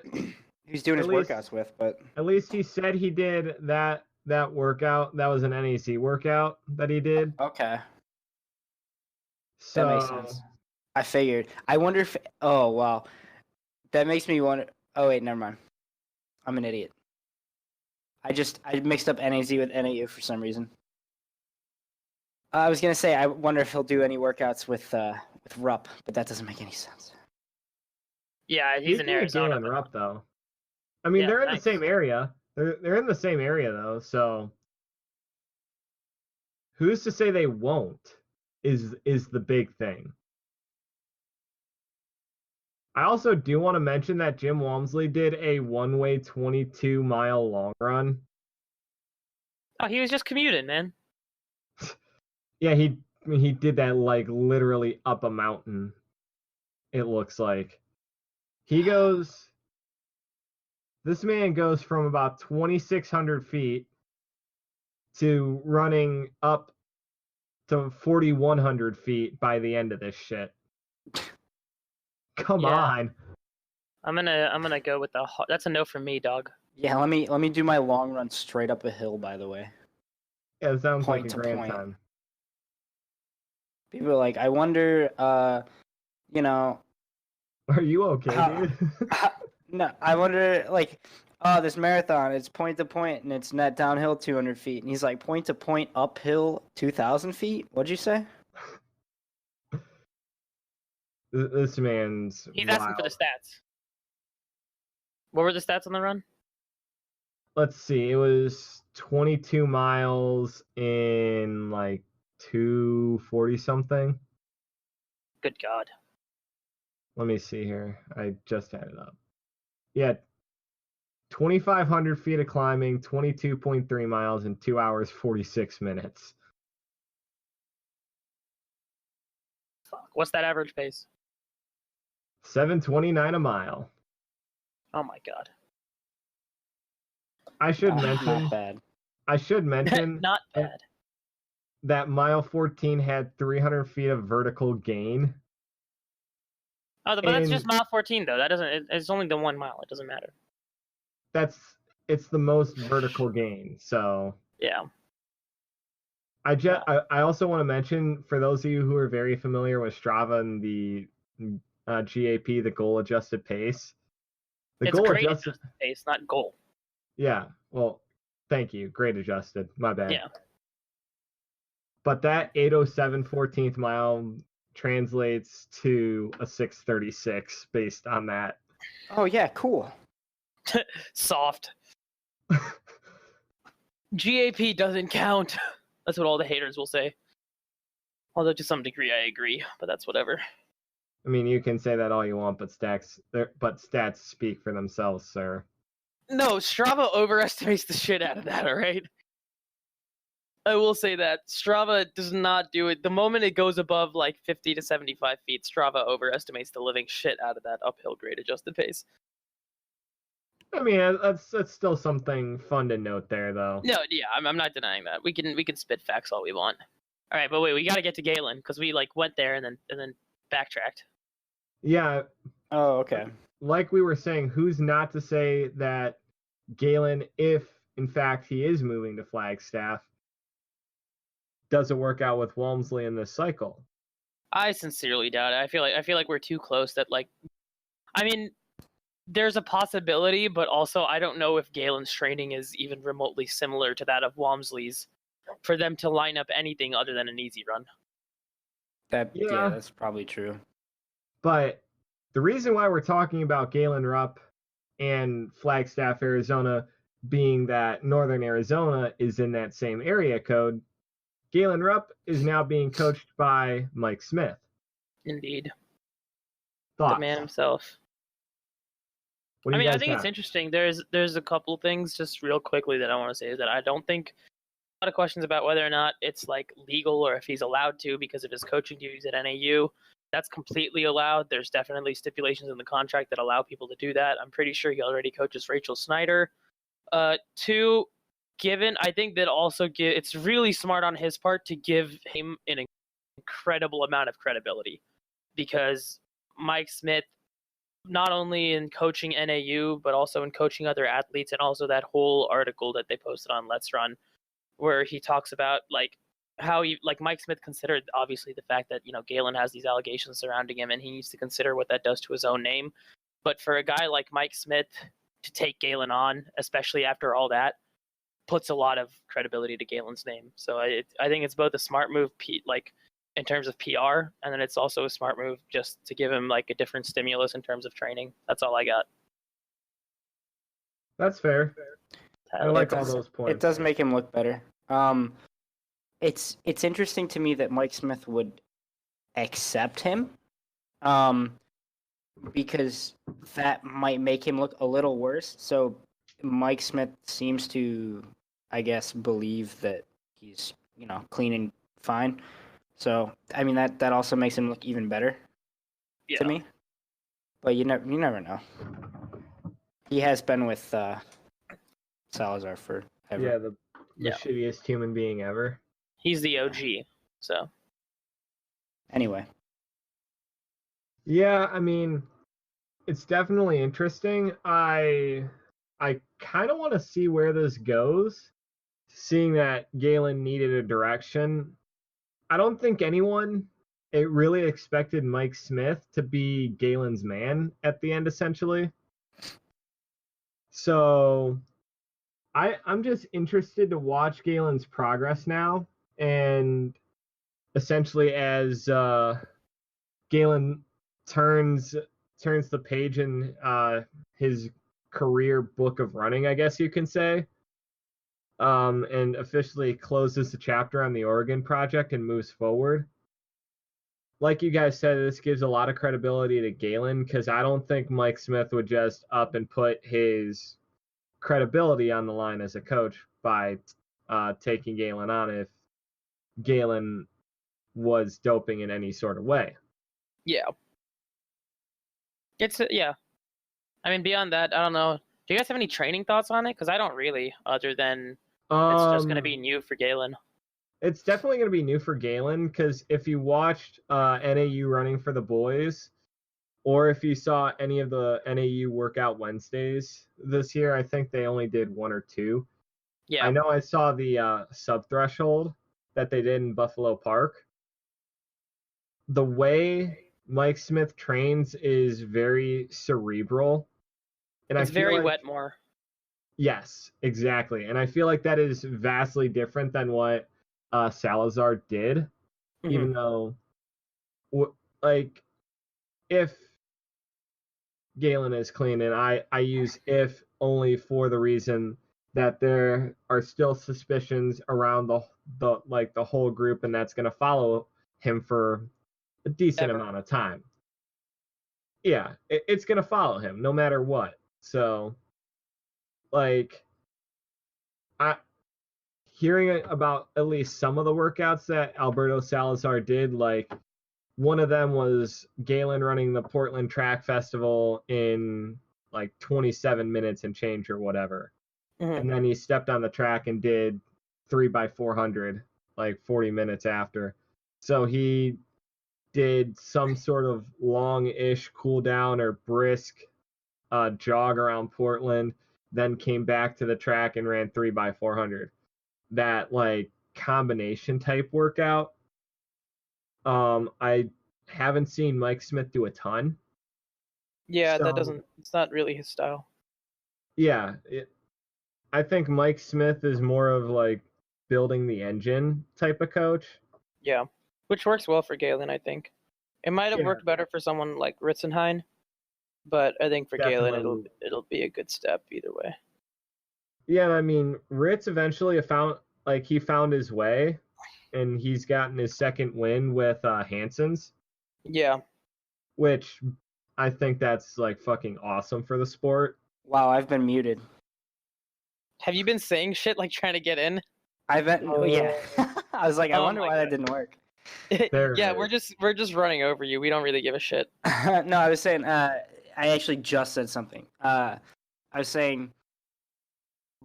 He's doing At his least- workouts with, but At least he said he did that workout. That was an NEC workout that he did. okay, So that makes sense. I figured. I wonder if. Oh wow, that makes me wonder. Oh wait, never mind. I'm an idiot. I mixed up NAZ with NAU for some reason. I was gonna say I wonder if he'll do any workouts with Rupp, but that doesn't make any sense. Yeah, he's in Speaking of Arizona. Galen but- Rupp, though. I mean, Yeah, they're in nice. the same area. They're in the same area though. So who's to say they won't? Is the big thing. I also do want to mention that Jim Walmsley did a one-way 22-mile long run. Oh, he was just commuting, man. Yeah, he did that like literally up a mountain. It looks like this man goes from about 2,600 feet to running up to 4,100 feet by the end of this shit. Come Yeah. on. I'm gonna go with that's a no for me, dog. Yeah, let me do my long run straight up a hill. By the way, Yeah, it sounds Point like a to grand point. time. people are like, I wonder, you know, Are you okay, dude? no, I wonder, like, oh, this marathon, it's point to point, and it's net downhill 200 feet, and he's like, point to point uphill 2,000 feet. What'd you say? This man's He's wild. asking for the stats. What were the stats on the run? Let's see. It was 22 miles in like 240 something. Good God. Let me see here. I just had it up. Yeah. 2,500 feet of climbing, 22.3 miles in 2 hours, 46 minutes. Fuck. What's that average pace? 729 a mile. Oh my God. I should Not mention bad. Not bad. that mile 14 had 300 feet of vertical gain. Oh, but that's And- just mile 14 though. That doesn't. It's only the 1 mile. It doesn't matter. It's the most vertical gain. So Yeah. I also want to mention, for those of you who are very familiar with Strava and the GAP, the goal adjusted pace. The It's goal grade adjusted. adjusted pace, not goal. Yeah. Well, thank you. Grade adjusted. My bad. Yeah. But that 8:07 14th mile translates to a 6:36 based on that. Oh yeah, cool. Soft. GAP doesn't count. That's what all the haters will say. Although to some degree I agree, but that's whatever. I mean, you can say that all you want, but stats speak for themselves, sir. No, Strava overestimates the shit out of that, alright? I will say that. Strava does not do it. The moment it goes above like 50 to 75 feet, Strava overestimates the living shit out of that uphill grade adjusted pace. I mean, that's still something fun to note there, though. No, yeah, I'm not denying that. We can spit facts all we want. All right, but wait, we got to get to Galen because we like went there and then backtracked. Yeah, Oh, okay. like we were saying, who's not to say that Galen, if in fact he is moving to Flagstaff, doesn't work out with Walmsley in this cycle? I sincerely doubt it. I feel like we're too close. That like, I mean, there's a possibility, but also I don't know if Galen's training is even remotely similar to that of Walmsley's for them to line up anything other than an easy run. Yeah. That's probably true. But the reason why we're talking about Galen Rupp and Flagstaff, Arizona, being that Northern Arizona is in that same area code, Galen Rupp is now being coached by Mike Smith. Indeed, Thoughts? the man himself. What do I you mean, I guys think it's got? interesting. There's a couple things just real quickly that I want to say is that I don't think a lot of questions about whether or not it's like legal or if he's allowed to because of his coaching duties at NAU. That's completely allowed. There's definitely stipulations in the contract that allow people to do that. I'm pretty sure he already coaches Rachel Snyder. Two, I think that also it's really smart on his part to give him an incredible amount of credibility, because Mike Smith, not only in coaching NAU, but also in coaching other athletes, and also that whole article that they posted on Let's Run, where he talks about like how Mike Smith considered obviously the fact that Galen has these allegations surrounding him, and he needs to consider what that does to his own name. But for a guy like Mike Smith to take Galen on, especially after all that, puts a lot of credibility to Galen's name. So I think it's both a smart move, like in terms of PR, and then it's also a smart move just to give him like a different stimulus in terms of training. That's all I got. That's fair. I like all those points. It does make him look better. It's interesting to me that Mike Smith would accept him, because that might make him look a little worse. So Mike Smith seems to, I guess, believe that he's clean and fine. So I mean that also makes him look even better to me. But you never know. He has been with Salazar forever. Yeah, the shittiest human being ever. He's the OG. So anyway. Yeah, I mean, it's definitely interesting. I kind of want to see where this goes, seeing that Galen needed a direction. I don't think anyone really expected Mike Smith to be Galen's man at the end, essentially. So I'm just interested to watch Galen's progress now, and essentially as Galen turns the page in his career book of running, I guess you can say, and officially closes the chapter on the Oregon project and moves forward. Like you guys said, this gives a lot of credibility to Galen, because I don't think Mike Smith would just up and put his credibility on the line as a coach by taking Galen on if Galen was doping in any sort of way. Yeah. I mean, beyond that, I don't know. Do you guys have any training thoughts on it? Because I don't really, other than it's just going to be new for Galen. It's definitely going to be new for Galen, because if you watched NAU running for the boys, or if you saw any of the NAU workout Wednesdays this year, I think they only did 1 or 2. Yeah. I know I saw the sub-threshold that they did in Buffalo Park. The way Mike Smith trains is very cerebral. And it's very Wetmore. Yes, exactly. And I feel like that is vastly different than what Salazar did. Mm-hmm. Even though, if Galen is clean, and I use if only for the reason that there are still suspicions around the whole group, and that's going to follow him for a decent amount of time. Yeah, it's going to follow him no matter what. So, hearing about at least some of the workouts that Alberto Salazar did, one of them was Galen running the Portland Track Festival in 27 minutes and change or whatever. Mm-hmm. And then he stepped on the track and did 3x400 40 minutes after. So he did some sort of long-ish cool down or brisk jog around Portland, then came back to the track and ran 3x400. That combination type workout. I haven't seen Mike Smith do a ton. Yeah, it's not really his style. Yeah, I think Mike Smith is more of building the engine type of coach. Yeah, which works well for Galen, I think. It might have worked better for someone like Ritzenhein, but I think for Galen it'll be a good step either way. Yeah, I mean, Ritz eventually found his way, and he's gotten his second win with Hansen's. Yeah. Which I think that's fucking awesome for the sport. Wow, I've been muted. Have you been saying shit trying to get in? I've been yeah. I was I wonder why that didn't work. Yeah, we're just running over you. We don't really give a shit. No, I was saying I actually just said something. I was saying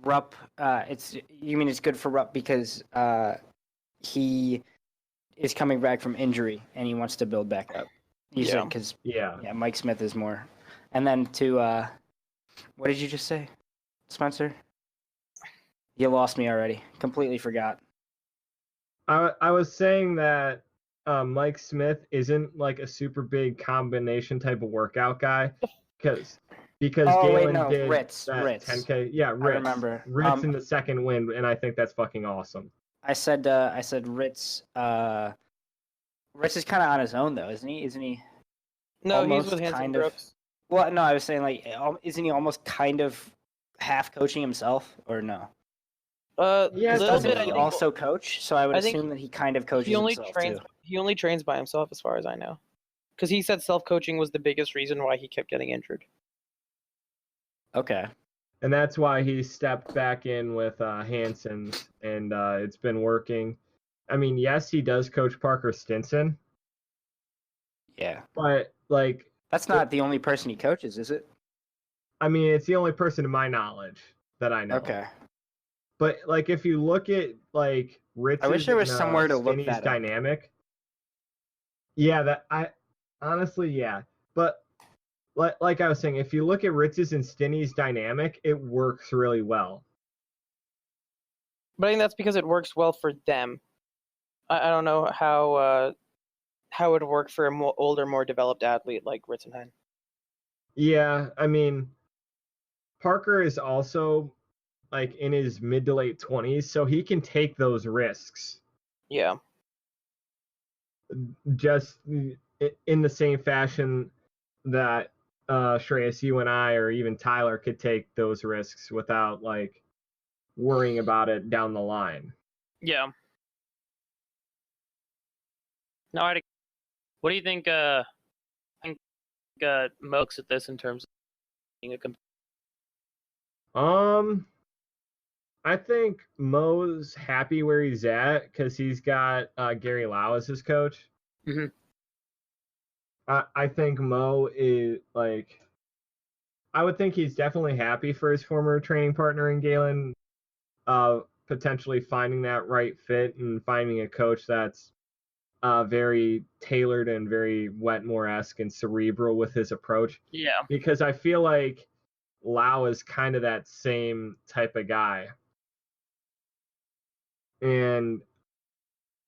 Rupp, you mean it's good for Rupp because he is coming back from injury and he wants to build back up. You said because Mike Smith is more. And then to what did you just say, Spencer? You lost me already. Completely forgot. I was saying that Mike Smith isn't like a super big combination type of workout guy because Galen did Ritz. 10K. Yeah, Ritz. I remember. Ritz in the second wind, and I think that's fucking awesome. I said Ritz. Ritz is kind of on his own though, isn't he? Isn't he? No, almost he's with Hanson kind of- Brooks. Well, no, I was saying like, isn't he almost kind of half coaching himself, or no? Yeah, Yeah, little Doesn't bit. I he think also coach? So I would I think assume that he kind of coaches he only himself trains. too. He only trains by himself, as far as I know, because he said self-coaching was the biggest reason why he kept getting injured. Okay. And that's why he stepped back in with Hanson's, and it's been working. I mean, yes, he does coach Parker Stinson, Yeah. but like, That's not the only person he coaches, is it? I mean, it's the only person to my knowledge that I know. Okay. But like, if you look at like Ritz's I wish there was and, somewhere to look Stinny's that up. dynamic. Yeah, that I honestly, yeah. But like I was saying, if you look at Ritz's and Stinny's dynamic, it works really well. But I think that's because it works well for them. I don't know how it would work for a more older, more developed athlete like Ritzenheim. Yeah, I mean, Parker is also like in his mid to late 20s, so he can take those risks. Yeah. Just in the same fashion that Shreyas, you and I, or even Tyler could take those risks without like worrying about it down the line. Yeah. No, what do you think? I think Mo looks at this in terms of being a I think Mo's happy where he's at because he's got Gary Lau as his coach. Mhm. I think Mo is like, I would think he's definitely happy for his former training partner in Galen, potentially finding that right fit and finding a coach that's very tailored and very Wetmore-esque and cerebral with his approach. Yeah. Because I feel like Lau is kind of that same type of guy. And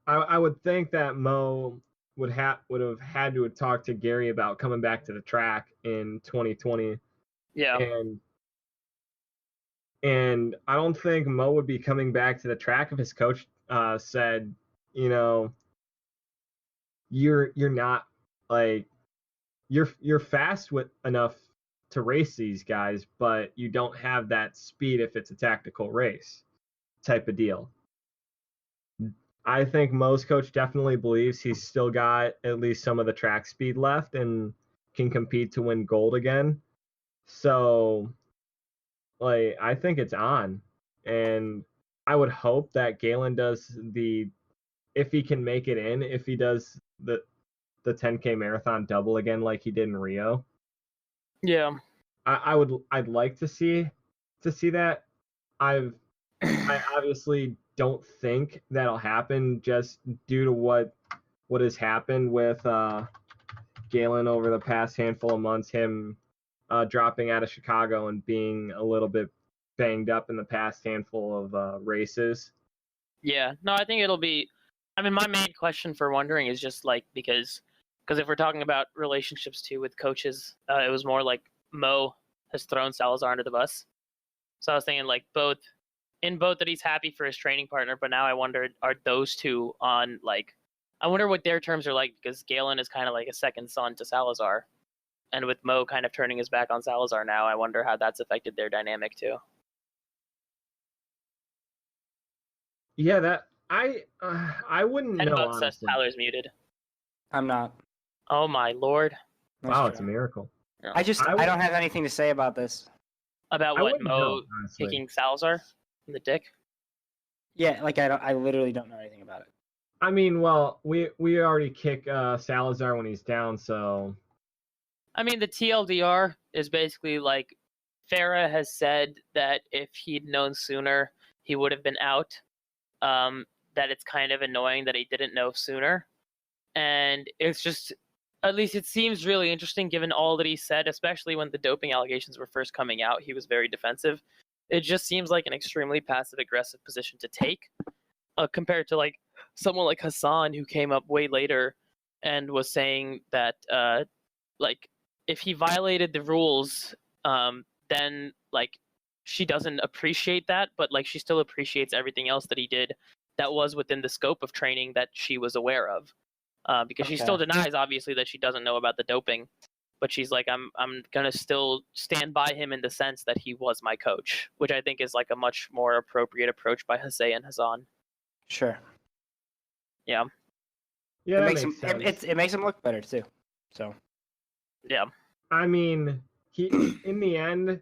I would think that Mo would have had to talk to Gary about coming back to the track in 2020. Yeah. And I don't think Mo would be coming back to the track if his coach said, you know, you're not like you're fast with enough to race these guys, but you don't have that speed if it's a tactical race type of deal. I think Mo's coach definitely believes he's still got at least some of the track speed left and can compete to win gold again. So, like, I think it's on. And I would hope that Galen does if he can make it in, if he does the 10K marathon double again like he did in Rio. Yeah. I'd like to see that. I obviously don't think that'll happen just due to what has happened with Galen over the past handful of months, him dropping out of Chicago and being a little bit banged up in the past handful of races. Yeah. No, I think it'll be. I mean, my main question for wondering is just like because if we're talking about relationships too with coaches, it was more like Mo has thrown Salazar under the bus. So I was thinking like both that he's happy for his training partner, but now I wondered, are those two on like, I wonder what their terms are like because Galen is kind of like a second son to Salazar. And with Mo kind of turning his back on Salazar now, I wonder how that's affected their dynamic too. Yeah, that I wouldn't know. $10 says Honestly. Tyler's muted. I'm not. Oh my lord. That's Wow, true. it's a miracle. I don't have anything to say about this. About I what, wouldn't Mo know, honestly. kicking Salazar in the dick? Yeah, like I literally don't know anything about it. I mean, well, we already kick Salazar when he's down, so I mean, the TLDR is basically like Farah has said that if he'd known sooner, he would have been out. That it's kind of annoying that he didn't know sooner. And it's just, at least it seems really interesting given all that he said, especially when the doping allegations were first coming out. He was very defensive. It just seems like an extremely passive-aggressive position to take compared to like someone like Hassan, who came up way later and was saying that like if he violated the rules, then like she doesn't appreciate that, but like she still appreciates everything else that he did that was within the scope of training that she was aware of. Because she still denies, obviously, that she doesn't know about the doping, but she's like, I'm gonna still stand by him in the sense that he was my coach, which I think is like a much more appropriate approach by Hassan and Hassan. Sure. Yeah. Yeah, it that makes makes him sense. it makes him look better too. So Yeah. I mean, he in the end,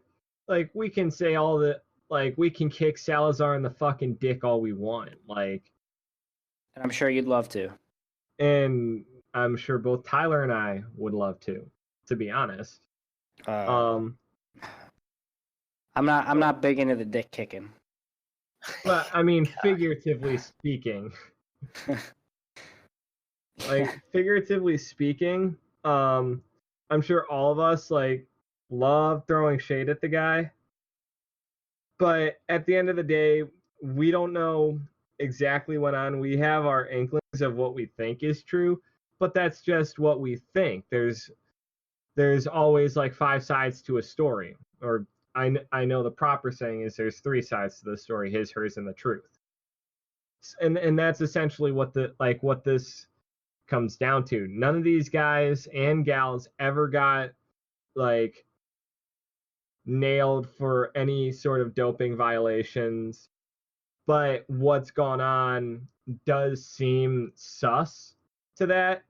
like we can say all the like we can kick Salazar in the fucking dick all we want, like, and I'm sure you'd love to. and I'm sure both Tyler and I would love to be honest. I'm not big into the dick kicking. But I mean, figuratively speaking, like figuratively speaking, I'm sure all of us like love throwing shade at the guy, but at the end of the day, we don't know exactly what went on. We have our inklings of what we think is true, but that's just what we think. There's always like 5 sides to a story, or I know the proper saying is there's 3 sides to the story: his, hers, and the truth. And that's essentially what this comes down to. None of these guys and gals ever got like nailed for any sort of doping violations, but what's gone on does seem sus to that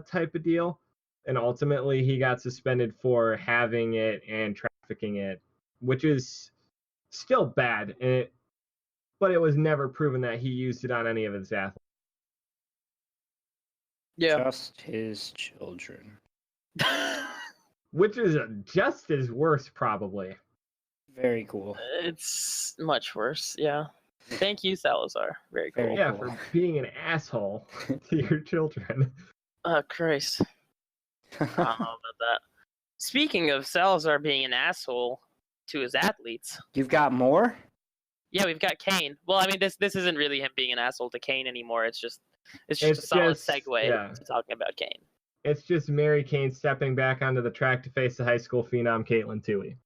type of deal. And ultimately, he got suspended for having it and trafficking it, which is still bad. But it was never proven that he used it on any of his athletes. Yeah. Just his children. Which is just as worse, probably. Very cool. It's much worse. Yeah. Thank you, Salazar. Very cool. Very Yeah, cool. for being an asshole to your children. Oh, Christ. I don't know about that. Speaking of Salazar being an asshole to his athletes, You've got more? yeah, we've got Kane. Well, I mean, this isn't really him being an asshole to Kane anymore. It's just a solid segue to talking about Kane. It's just Mary Kane stepping back onto the track to face the high school phenom Caitlin Toohey.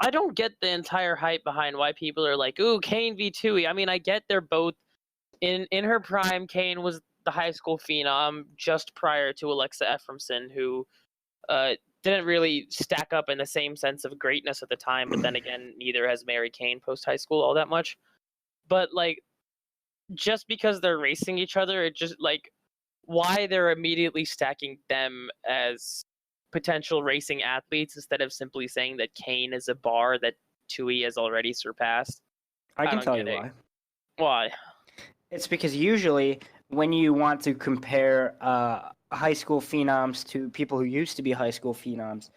I don't get the entire hype behind why people are like, "Ooh, Kane v Toohey." I mean, I get they're both in her prime. Kane was the high school phenom just prior to Alexa Ephraimson, who didn't really stack up in the same sense of greatness at the time. But then again, neither has Mary Kane post high school all that much. But like, just because they're racing each other, it just like why they're immediately stacking them as potential racing athletes instead of simply saying that Kane is a bar that Toohey has already surpassed. I can don't tell you get it. why. Why? It's because usually when you want to compare high school phenoms to people who used to be high school phenoms,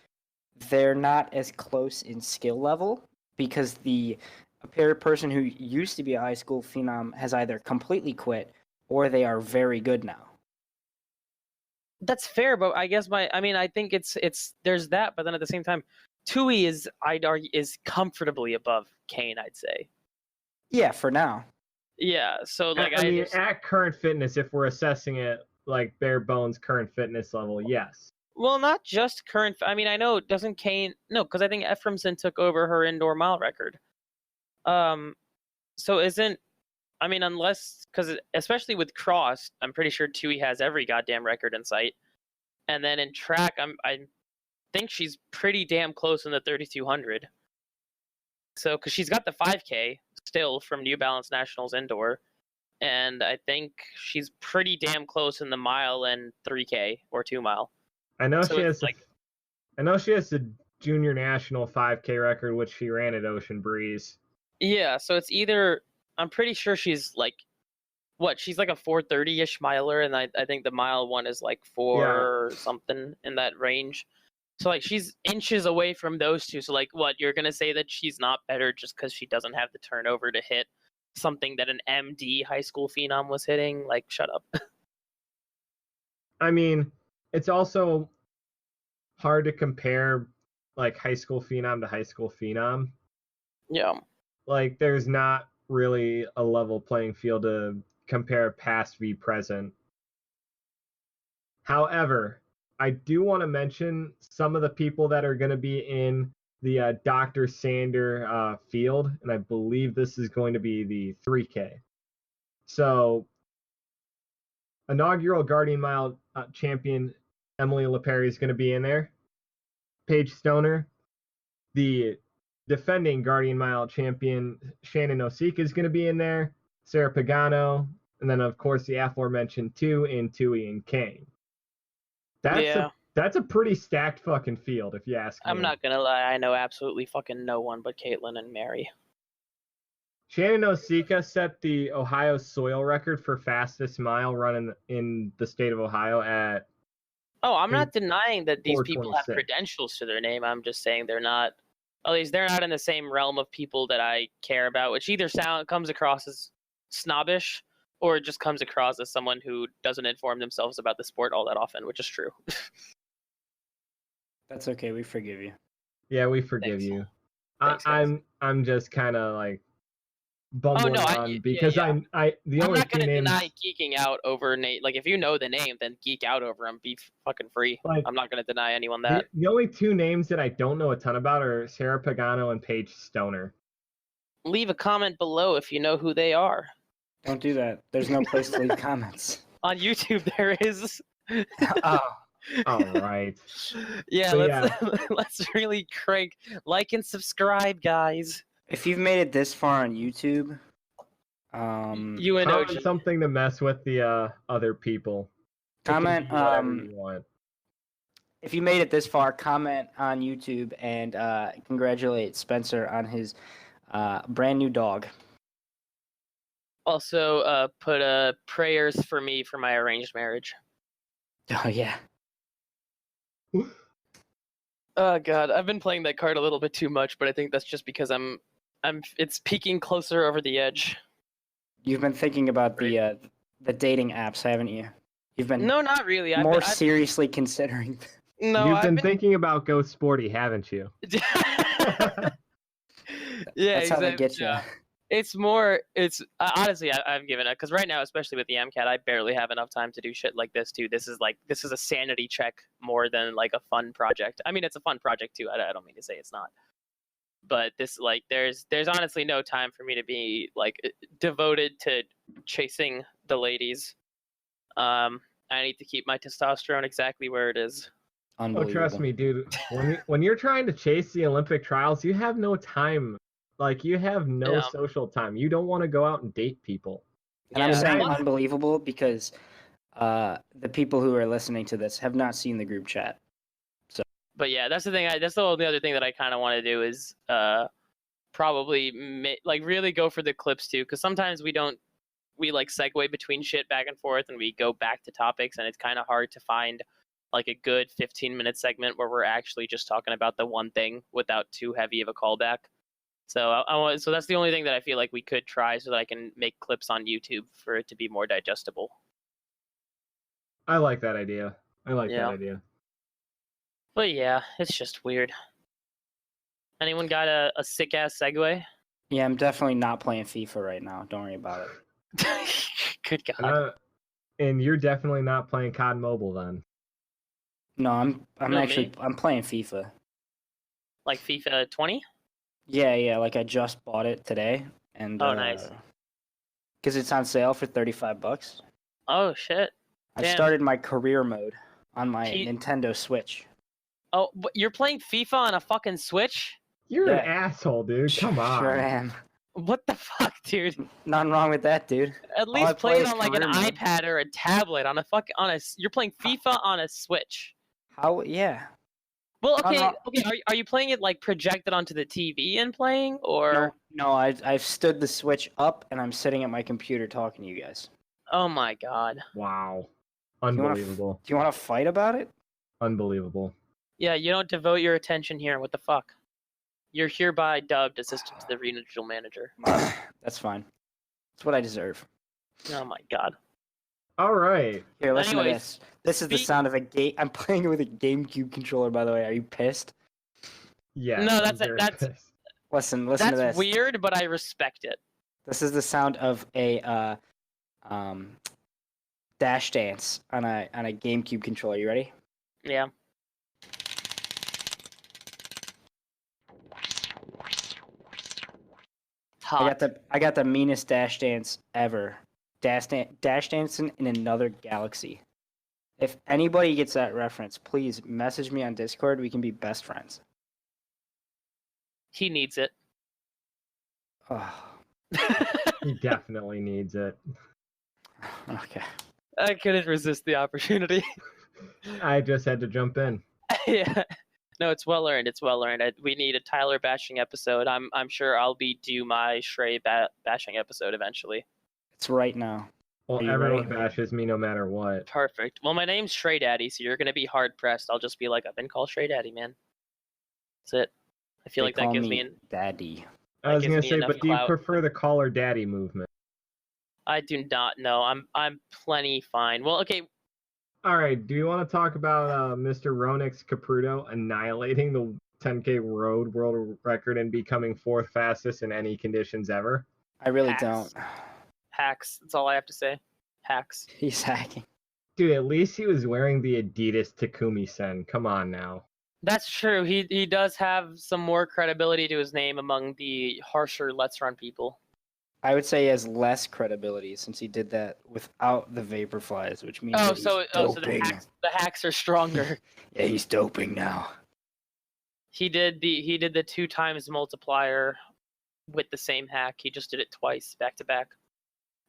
they're not as close in skill level because the person who used to be a high school phenom has either completely quit or they are very good now. That's fair, but I guess I think it's there's that, but then at the same time, Toohey is, I'd argue, is comfortably above Kane, I'd say. Yeah, for now. Yeah, so like I mean, at current fitness, if we're assessing it like bare bones current fitness level, yes. well, not just current. I mean, I know doesn't Kane? No, because I think Ephraimson took over her indoor mile record. So isn't? I mean, unless because especially with cross, I'm pretty sure Toohey has every goddamn record in sight. And then in track, I think she's pretty damn close in the 3200. So because she's got the 5K still from New Balance Nationals indoor, and I think she's pretty damn close in the mile and 3K or 2 mile. I know So she it's has. I know she has the junior national 5K record, which she ran at Ocean Breeze. Yeah, so it's either I'm pretty sure she's like she's like a 430-ish miler, and I think the mile one is like 4 or something in that range. So like she's inches away from those two. So like what, you're gonna say that she's not better just because she doesn't have the turnover to hit something that an MD high school phenom was hitting? Like, shut up. I mean, it's also hard to compare like high school phenom to high school phenom. Yeah. Like there's not really a level playing field to compare past v present. However, I do want to mention some of the people that are going to be in the Dr. Sander field, and I believe this is going to be the 3K. So, inaugural Guardian Mile champion Emily LePerry is going to be in there. Paige Stoner, the defending Guardian Mile champion Shannon Osika is going to be in there. Sarah Pagano, and then of course the aforementioned two in Tui and Kane. That's a pretty stacked fucking field, if you ask me. I'm not gonna lie, I know absolutely fucking no one but Caitlin and Mary. Shannon Osika set the Ohio soil record for fastest mile run in the state of Ohio at. Oh, I'm not denying that these people have 4:26. credentials to their name. I'm just saying they're not. At least they're not in the same realm of people that I care about, which either comes across as snobbish or it just comes across as someone who doesn't inform themselves about the sport all that often, which is true. That's okay. We forgive you. Yeah, we forgive Thanks. you. Thanks, guys. I'm just kind of like bumbling on because yeah. the I'm only not two gonna names. deny geeking out over Nate. Like, if you know the name, then geek out over him. Be fucking free. Like, I'm not gonna deny anyone that. The only two names that I don't know a ton about are Sarah Pagano and Paige Stoner. Leave a comment below if you know who they are. Don't do that. There's no place to leave comments. On YouTube, there is. Oh. All right. Yeah, So, let's really crank like and subscribe, guys. If you've made it this far on YouTube, You and Comment OG. something to mess with the other people. comment. You can do whatever you want. If you made it this far, comment on YouTube and congratulate Spencer on his brand new dog. Also, put prayers for me for my arranged marriage. Oh yeah. Oh god, I've been playing that card a little bit too much, but I think that's just because it's peeking closer over the edge. You've been thinking about the dating apps, haven't you? You've been No, not really. more seriously considering. No, You've I've been thinking about Go Sporty, haven't you? Yeah, That's how they get you. Yeah. It's more. It's honestly, I've given it because right now, especially with the MCAT, I barely have enough time to do shit like this too. This is a sanity check more than like a fun project. I mean, it's a fun project too. I don't mean to say it's not, but this there's honestly no time for me to be like devoted to chasing the ladies. I need to keep my testosterone exactly where it is. Oh, Unbelievable. trust me, dude. When you're trying to chase the Olympic trials, you have no time. Like, you have no social time. You don't want to go out and date people. And I'm saying unbelievable because the people who are listening to this have not seen the group chat. But yeah, that's the thing. That's the only other thing that I kind of want to do is probably really go for the clips too, because sometimes we like segue between shit back and forth, and we go back to topics, and it's kind of hard to find like a good 15-minute segment where we're actually just talking about the one thing without too heavy of a callback. So so that's the only thing that I feel like we could try so that I can make clips on YouTube for it to be more digestible. I like that idea. That idea. But yeah, it's just weird. Anyone got a sick ass segue? Yeah, I'm definitely not playing FIFA right now. Don't worry about it. Good God. And you're definitely not playing COD Mobile then. No, I'm Really? I'm playing FIFA. Like FIFA 20? Yeah, like I just bought it today, and Oh, nice. Because it's on sale for $35. Oh shit. I Damn. started my career mode on my Gee. Nintendo Switch. Oh, you're playing FIFA on a fucking Switch? You're Yeah. an asshole, dude. Come on. Sure am. What the fuck, dude? Nothing wrong with that, dude. At I least play play it is on like an career mode. iPad or a tablet you're playing FIFA on a Switch. How? Yeah. Well, I'm okay. not- Are you playing it like projected onto the TV and playing, or? No, I've stood the Switch up and I'm sitting at my computer talking to you guys. Oh my god. Wow. wanna Unbelievable. Do you want to fight about it? Unbelievable. Yeah, you don't devote your attention here. What the fuck? You're hereby dubbed assistant to the regional manager. That's fine. That's what I deserve. Oh my god. All right. Here, listen to Anyways, this. This is the sound of a game. I'm playing with a GameCube controller, by the way. Are you pissed? Yeah. No, I'm that's very that's pissed. Listen to that's this. weird, but I respect it. This is the sound of a dash dance on a GameCube controller. You ready? Yeah. Hot. I got the meanest dash dance ever. Dash dancing in another galaxy. If anybody gets that reference, please message me on Discord. We can be best friends. He needs it. Oh, He definitely needs it. okay. I couldn't resist the opportunity. I just had to jump in. Yeah. No, it's well earned. It's well earned. We need a Tyler bashing episode. I'm sure I'll be due my Shrey bashing episode eventually. It's right now. Well, Are you everyone ready? bashes me no matter what. Perfect. Well, my name's Shrey Daddy, so you're gonna be hard pressed. I'll just be like, I've been called Shrey Daddy, man. That's it. I feel They like that call gives me me an. Daddy. I was gives gonna me say, enough but do you clout. prefer the caller daddy movement? I do not know. I'm plenty fine. Well, okay. All right. Do you want to talk about Mr. Ronix Caputo annihilating the 10K road world record and becoming fourth fastest in any conditions ever? I really Hacks. don't. Hacks. That's all I have to say. Hacks. He's hacking. Dude, at least he was wearing the Adidas Takumi Sen. Come on now. That's true. He does have some more credibility to his name among the harsher Let's Run people. I would say he has less credibility since he did that without the Vaporflies, which means Oh, that he's so doping. the hacks are stronger. Yeah, he's doping now. He did the 2 times multiplier with the same hack. He just did it twice, back to back.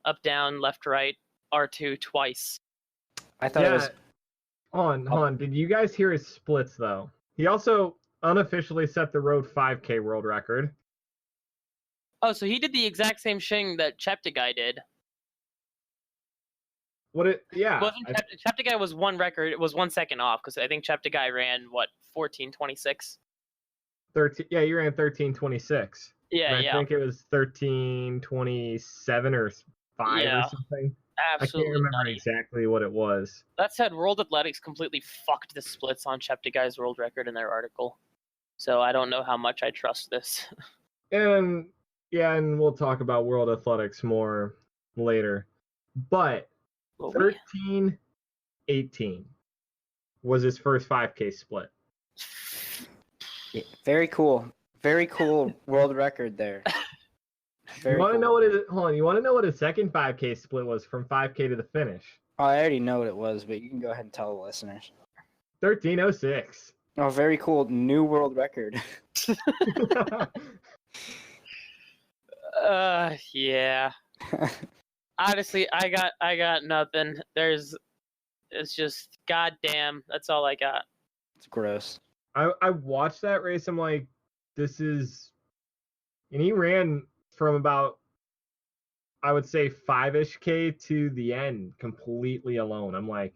Up, down, left, right, R2 twice. I thought it was. Hold on. Did you guys hear his splits, though? He also unofficially set the road 5K world record. Oh, so he did the exact same thing that Cheptegei did. Yeah. Cheptegei was one record. It was 1 second off because I think Cheptegei ran 14:26. 13. Yeah, you ran 13:26. Yeah, and I think it was 13:27 or 5 Yeah. or something. absolutely. I can't remember nutty. exactly what it was. That said, World Athletics completely fucked the splits on Cheptegei's world record in their article. So I don't know how much I trust this. And yeah, and we'll talk about World Athletics more later. But Will we? 13:18 was his first 5K split. Yeah, very cool. Very cool world record there. Very You want to cool. know what his hold on? You want to know what his second 5K split was from 5K to the finish? Oh, I already know what it was, but you can go ahead and tell the listeners. 13:06. Oh, very cool. New world record. Yeah. Honestly, I got nothing. It's just goddamn. That's all I got. It's gross. I watched that race. I'm like, this is, and he ran from about, I would say 5-ish K to the end completely alone. I'm like,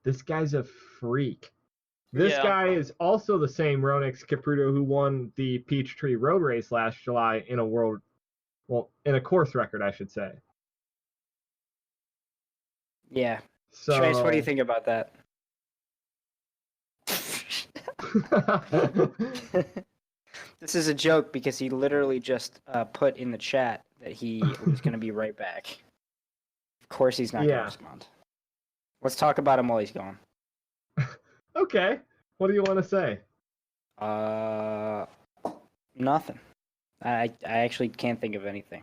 this guy's a freak. This Yeah. guy is also the same Ronix Caputo who won the Peachtree Road Race last July in a course record, I should say. Yeah. So, Shreyas, what do you think about that? This is a joke because he literally just put in the chat that he was going to be right back. Of course he's not going Yeah. to respond. Let's talk about him while he's gone. Okay. What do you want to say? Nothing. I actually can't think of anything.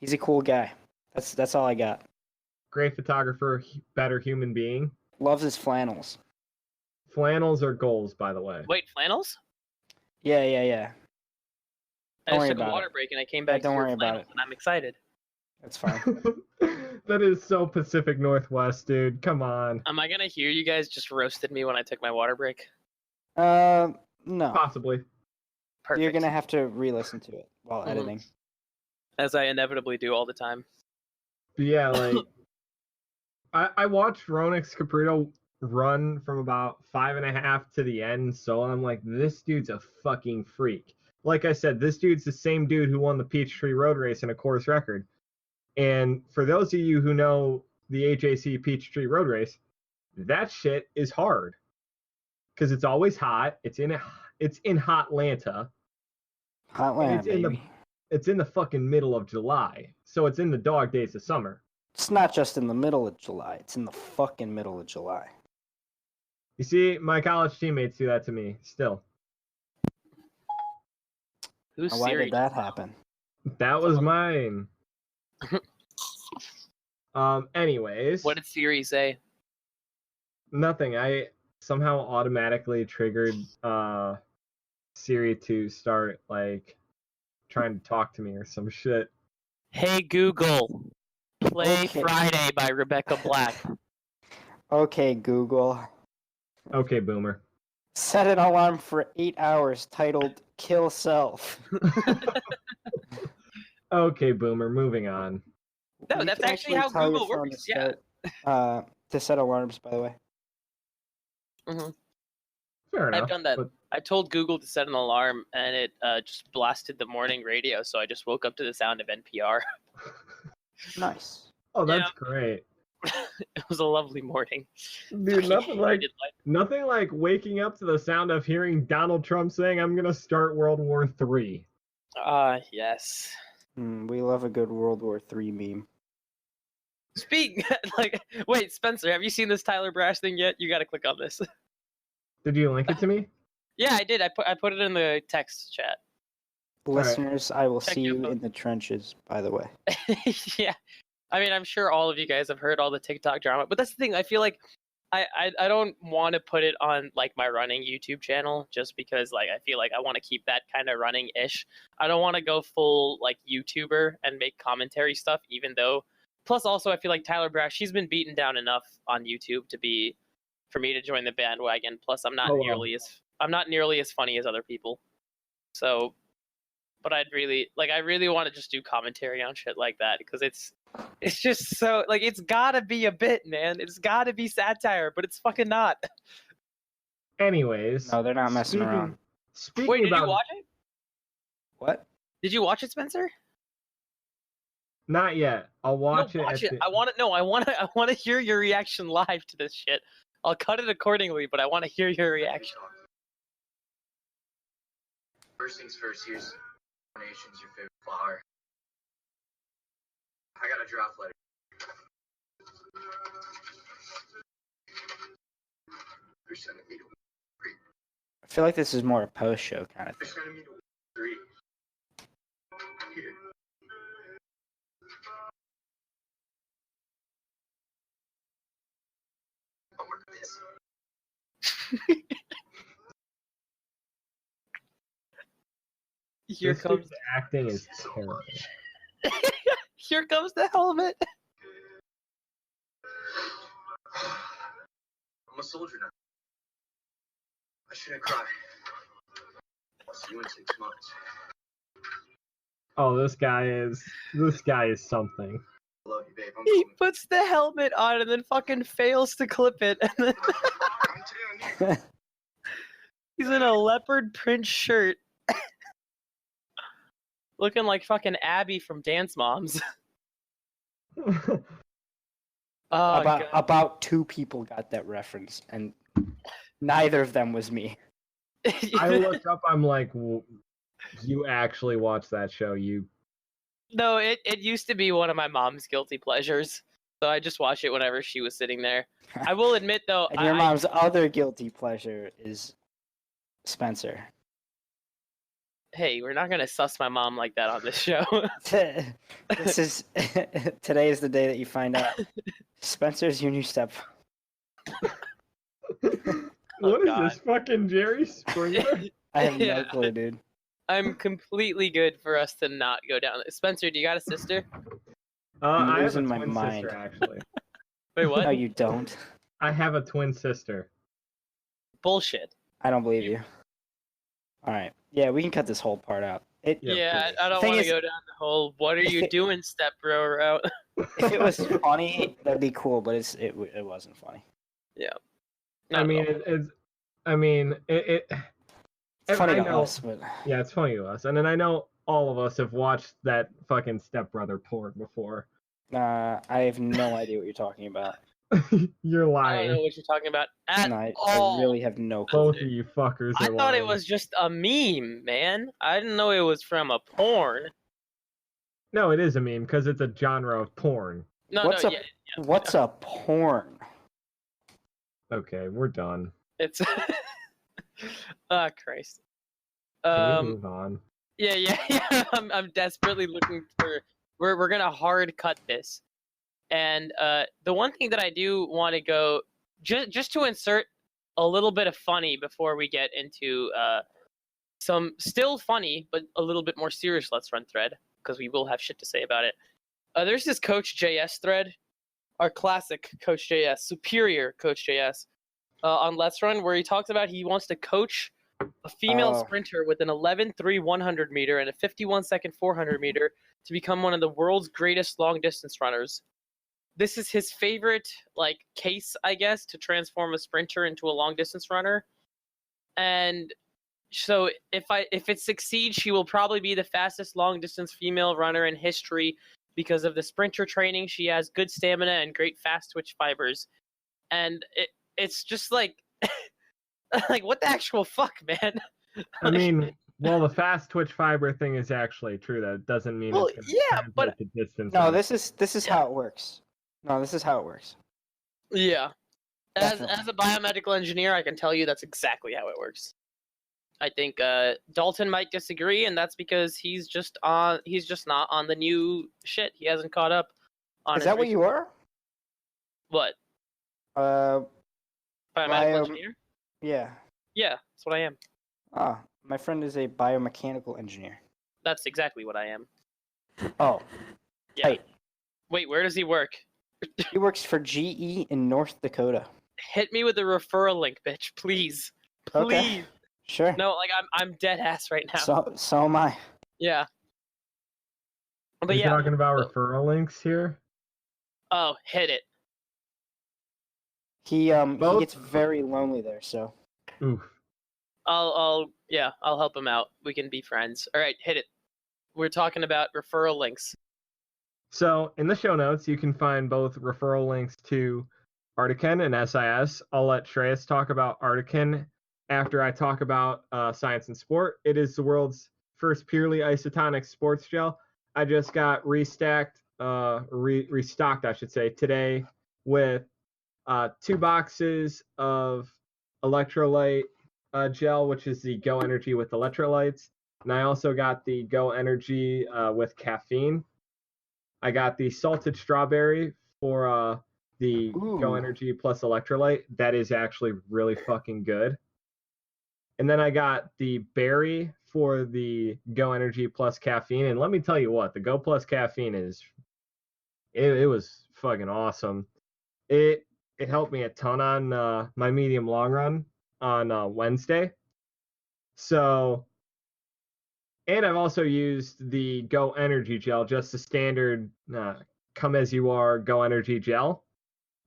He's a cool guy. That's all I got. Great photographer, better human being. Loves his flannels. Flannels are goals, by the way. Wait, flannels? Yeah. I Don't just worry took a about water it. break and I came back. don't to worry about flannels, it. And I'm excited. That's fine. That is so Pacific Northwest, dude. Come on. Am I gonna hear you guys just roasted me when I took my water break? No. Possibly. Perfect. You're gonna have to re-listen to it while Mhm. editing. As I inevitably do all the time. But yeah, like I watched Ronix Caputo run from about 5.5 to the end. So I'm like, this dude's a fucking freak. Like I said, this dude's the same dude who won the Peachtree Road Race in a course record. And for those of you who know the HAC Peachtree Road Race, that shit is hard because it's always hot. It's in Hotlanta. Hotland, baby. It's in the fucking middle of July, so it's in the dog days of summer. It's not just in the middle of July. It's in the fucking middle of July. You see, my college teammates do that to me still. Who's Why Siri? did that happen? That was mine. Anyways. What did Siri say? Nothing. I somehow automatically triggered Siri to start like trying to talk to me or some shit. Hey Google, play Okay. Friday by Rebecca Black. Okay, Google. Okay, boomer. Set an alarm for 8 hours titled Kill Self. Okay, boomer. Moving on. No, You that's can actually how tell your Google phone works, to start, to set alarms, by the way. Fair enough. I've done that. But I told Google to set an alarm, and it just blasted the morning radio, so I just woke up to the sound of NPR. Nice. oh, that's Yeah. great. It was a lovely morning. Dude, nothing like Hated life. nothing like waking up to the sound of hearing Donald Trump saying, "I'm gonna start World War III." Yes. We love a good World War III meme. Speaking, wait, Spencer, have you seen this Tyler Brash thing yet? You got to click on this. Did you link it to me? Yeah, I did. I put it in the text chat. Listeners, I will Check see your you phone. in the trenches, by the way. Yeah. I mean, I'm sure all of you guys have heard all the TikTok drama, but that's the thing. I feel like I don't want to put it on like my running YouTube channel just because like I feel like I want to keep that kind of running-ish. I don't want to go full like YouTuber and make commentary stuff, even though. Plus, also, I feel like Tyler Brash, she's been beaten down enough on YouTube for me to join the bandwagon. Plus, I'm not nearly as funny as other people. So, but I really want to just do commentary on shit like that because it's just so like it's gotta be a bit, man. It's gotta be satire, but it's fucking not. Anyways. No, they're not messing around. Speaking Wait, did about you watch it? What? Did you watch it, Spencer? not yet. I'll watch No, it. watch at it. the- I want to hear your reaction live to this shit. I'll cut it accordingly, but I want to hear your reaction. First things first, here's Nation's your favorite flower. I got a draft letter. They're sending me to I feel like this is more a post-show kind of They're thing. sending me to 3. Here. I'll work this. Here this comes dude's acting is terrible. here comes the helmet. I'm a soldier now. I shouldn't cry. I'll see you in 6 months. Oh, this guy is something. I love you, babe. I'm He coming. puts the helmet on and then fucking fails to clip it. And then I'm telling you. he's in a leopard print shirt. Looking like fucking Abby from Dance Moms. Oh, God. About 2 people got that reference, and neither of them was me. I looked up. I'm like, you actually watch that show? You No, it used to be one of my mom's guilty pleasures. So I just watched it whenever she was sitting there. I will admit, though, And your mom's other guilty pleasure is Spencer. Hey, we're not going to suss my mom like that on this show. This is today is the day that you find out Spencer's your new step. what is God. this fucking Jerry Springer? I have Yeah. no clue, dude. I'm completely good for us to not go down. Spencer, do you got a sister? I'm I have a losing my twin mind. sister actually. Wait, what? No, you don't. I have a twin sister. Bullshit. I don't believe you. All right. Yeah, we can cut this whole part out. Yeah, Yeah, please. I don't Thing want to is- go down the whole "what are you If it- doing" step bro route. If it was funny, that'd be cool, but it wasn't funny. Not I mean, at all. it's. I mean, it It's funny I to know. us, but Yeah, it's funny to us, and then I know all of us have watched that fucking stepbrother porn before. I have no idea what you're talking about. You're I don't know lying. what you're talking about at No, I all. really have no Both clue. of you fuckers I are thought it lying. was just a meme, man. I didn't know it was from a porn. No, it is a meme because it's a genre of porn. No, What's no, a yeah, what's a porn? Okay, we're done. it's. Ah, Christ. Can we move on? Yeah. I'm desperately looking for. We're gonna hard cut this, and the one thing that I do want to go just to insert a little bit of funny before we get into some still funny but a little bit more serious Let's Run thread, because we will have shit to say about it. There's this Coach JS thread, our classic Coach JS, superior Coach JS, on Let's Run, where he talks about he wants to coach a female Oh. sprinter with an 11.3 100 meter and a 51-second 400 meter to become one of the world's greatest long distance runners. This is his favorite case, I guess, to transform a sprinter into a long distance runner. And so if it succeeds, she will probably be the fastest long distance female runner in history because of the sprinter training. She has good stamina and great fast twitch fibers. And it's just like what the actual fuck, man? I mean, well, the fast twitch fiber thing is actually true. That doesn't mean Well, it's going to yeah, translate but- to distance. No, on- this is how it works. No, this is how it works. Yeah. As Definitely. a biomedical engineer, I can tell you that's exactly how it works. I think Dalton might disagree, and that's because he's just not on the new shit. He hasn't caught up on Is his that what you are? What? Uh, Biomedical Bio- engineer? yeah. Yeah, that's what I am. Ah, my friend is a biomechanical engineer. That's exactly what I am. Oh, Yeah. tight. Wait, where does he work? He works for GE in North Dakota. Hit me with a referral link, bitch, please. Please. Okay. Sure. No, I'm dead ass right now. So am I. Yeah. Are But you yeah. talking about referral links here? Oh, hit it. He Both- gets very lonely there, so Oof. I'll help him out. We can be friends. All right, hit it. We're talking about referral links. So in the show notes, you can find both referral links to Artican and SIS. I'll let Shreyas talk about Artican after I talk about Science and Sport. It is the world's first purely isotonic sports gel. I just got restocked, I should say, today with 2 boxes of electrolyte gel, which is the Go Energy with electrolytes. And I also got the Go Energy with caffeine. I got the salted strawberry for the Go Ooh. Energy plus electrolyte. That is actually really fucking good. And then I got the berry for the Go Energy plus caffeine. And let me tell you what, the Go plus caffeine it was fucking awesome. It helped me a ton on my medium long run on Wednesday. So, and I've also used the Go Energy gel, just the standard come as you are Go Energy gel.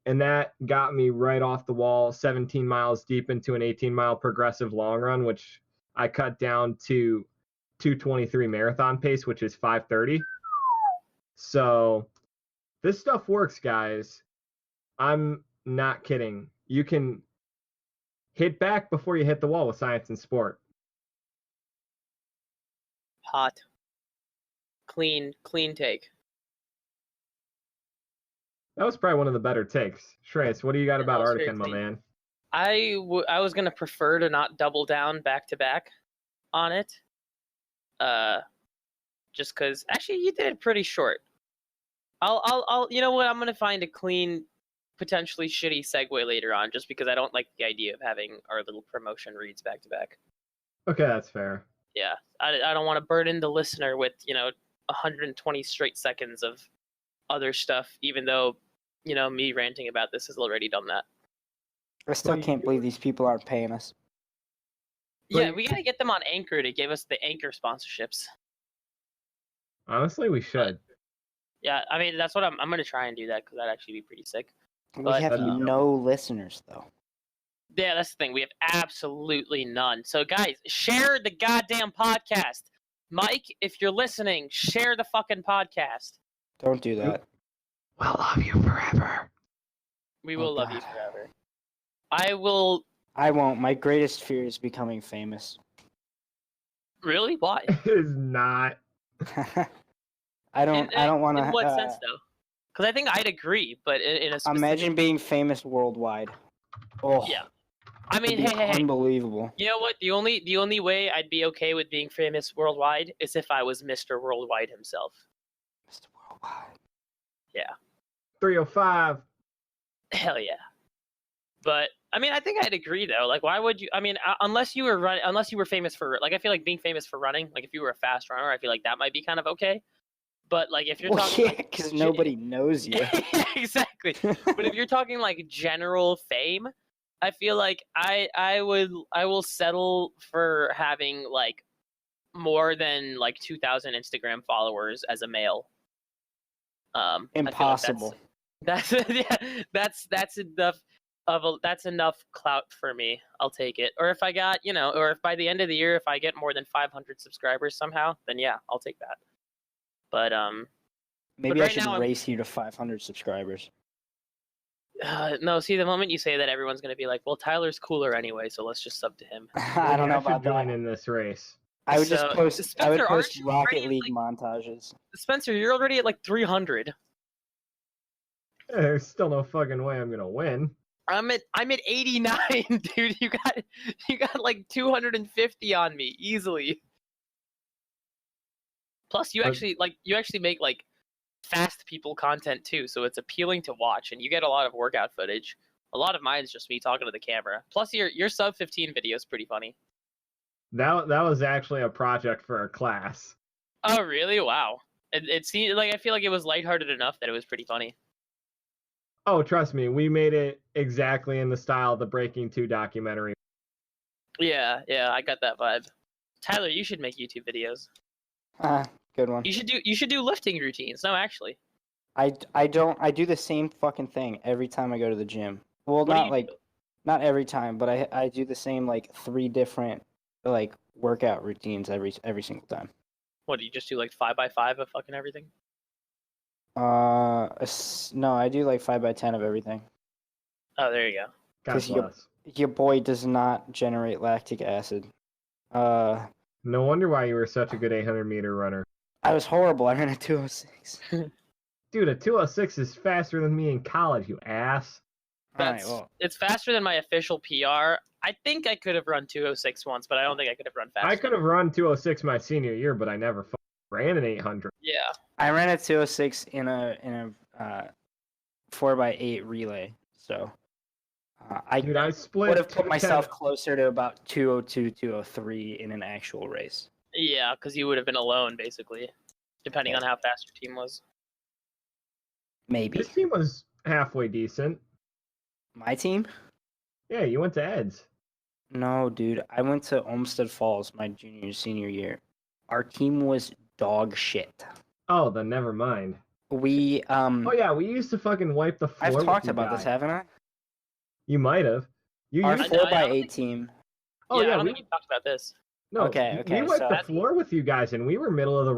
And that got me right off the wall, 17 miles deep into an 18-mile progressive long run, which I cut down to 2:23 marathon pace, which is 5:30. So this stuff works, guys. I'm not kidding. You can hit back before you hit the wall with Science and Sport. Hot. Clean take. That was probably one of the better takes. Shreyas, what do you got Yeah, about that was very Artican, my clean. man? I was gonna prefer to not double down back to back on it. Just because actually you did it pretty short. I'll you know what, I'm gonna find a clean, potentially shitty segue later on, just because I don't like the idea of having our little promotion reads back to back. Okay, that's fair. Yeah, I don't want to burden the listener with 120 straight seconds of other stuff, even though me ranting about this has already done that. I still But can't believe these people aren't paying us. Yeah, But- we gotta get them on Anchor to give us the Anchor sponsorships. Honestly, we should. Yeah, I mean that's what I'm gonna try and do that, because that'd actually be pretty sick. We But, have uh, no listeners though. Yeah, that's the thing. We have absolutely none. So, guys, share the goddamn podcast. Mike, if you're listening, share the fucking podcast. Don't do that. We'll love you forever. We Oh, will love you God. forever. I will. I won't. My greatest fear is becoming famous. Really? Why? It is not. I don't want to. In what sense, though? Because I think I'd agree, but in a specific... Imagine being famous worldwide. Oh, Yeah. I mean, it'd be hey. unbelievable. You know what? The only way I'd be okay with being famous worldwide is if I was Mr. Worldwide himself. Mr. Worldwide. Yeah. 305. Hell yeah. But I mean, I think I'd agree though. Like, why would you? I mean, unless you were famous for, like, I feel like being famous for running. Like, if you were a fast runner, I feel like that might be kind of okay. But like, if you're Well, talking, yeah, because nobody knows you. exactly. But if you're talking like general fame, I feel like I will settle for having like more than like 2,000 Instagram followers as a male. I feel like Impossible. that's yeah, that's enough clout for me. I'll take it. Or if I got, or if by the end of the year if I get more than 500 subscribers somehow, then yeah, I'll take that. But Maybe but I right should now race you to 500 subscribers. no, see, the moment you say that, everyone's gonna be like, "Well, Tyler's cooler anyway, so let's just sub to him." I don't know Maybe about should join that. in this race. I would So, just post. I Spencer, would aren't post you Rocket already, League montages. Spencer, you're already at like 300. There's still no fucking way I'm gonna win. I'm at 89, dude. You got like 250 on me easily. Plus, you actually make like fast people content too, so it's appealing to watch, and you get a lot of workout footage. A lot of mine is just me talking to the camera. Plus, your sub 15 video is pretty funny. That was actually a project for a class. Oh, really? Wow. It seemed like, I feel like it was lighthearted enough that it was pretty funny. Oh, trust me, we made it exactly in the style of the Breaking 2 documentary. Yeah, I got that vibe. Tyler, you should make YouTube videos. Good one. You should do lifting routines. No, actually. I do the same fucking thing every time I go to the gym. Well, What do you do? not every time, but I do the same like 3 different like workout routines every single time. What, do you just do like 5x5 of fucking everything? No, I do like 5x10 of everything. Oh, there you go. God 'Cause bless. Your boy does not generate lactic acid. No wonder why you were such a good 800-meter runner. I was horrible. I ran a 206. Dude, a 206 is faster than me in college, you ass. It's faster than my official PR. I think I could have run 206 once, but I don't think I could have run faster. I could have run 206 my senior year, but I never ran an 800. Yeah. I ran a 206 in a 4x8 relay, so I split. would have put myself closer to about 202, 203 in an actual race. Yeah, because you would have been alone, basically, depending on how fast your team was. Maybe. This team was halfway decent. My team? Yeah, you went to Ed's. No, dude. I went to Olmsted Falls my senior year. Our team was dog shit. Oh, then never mind. We Oh yeah, we used to fucking wipe the floor. I've talked about this, haven't I? You might have. Our used 4x8 team. Oh I yeah, don't think you talked about this. no. Okay, We wiped so- the floor with you guys, and we were middle of the.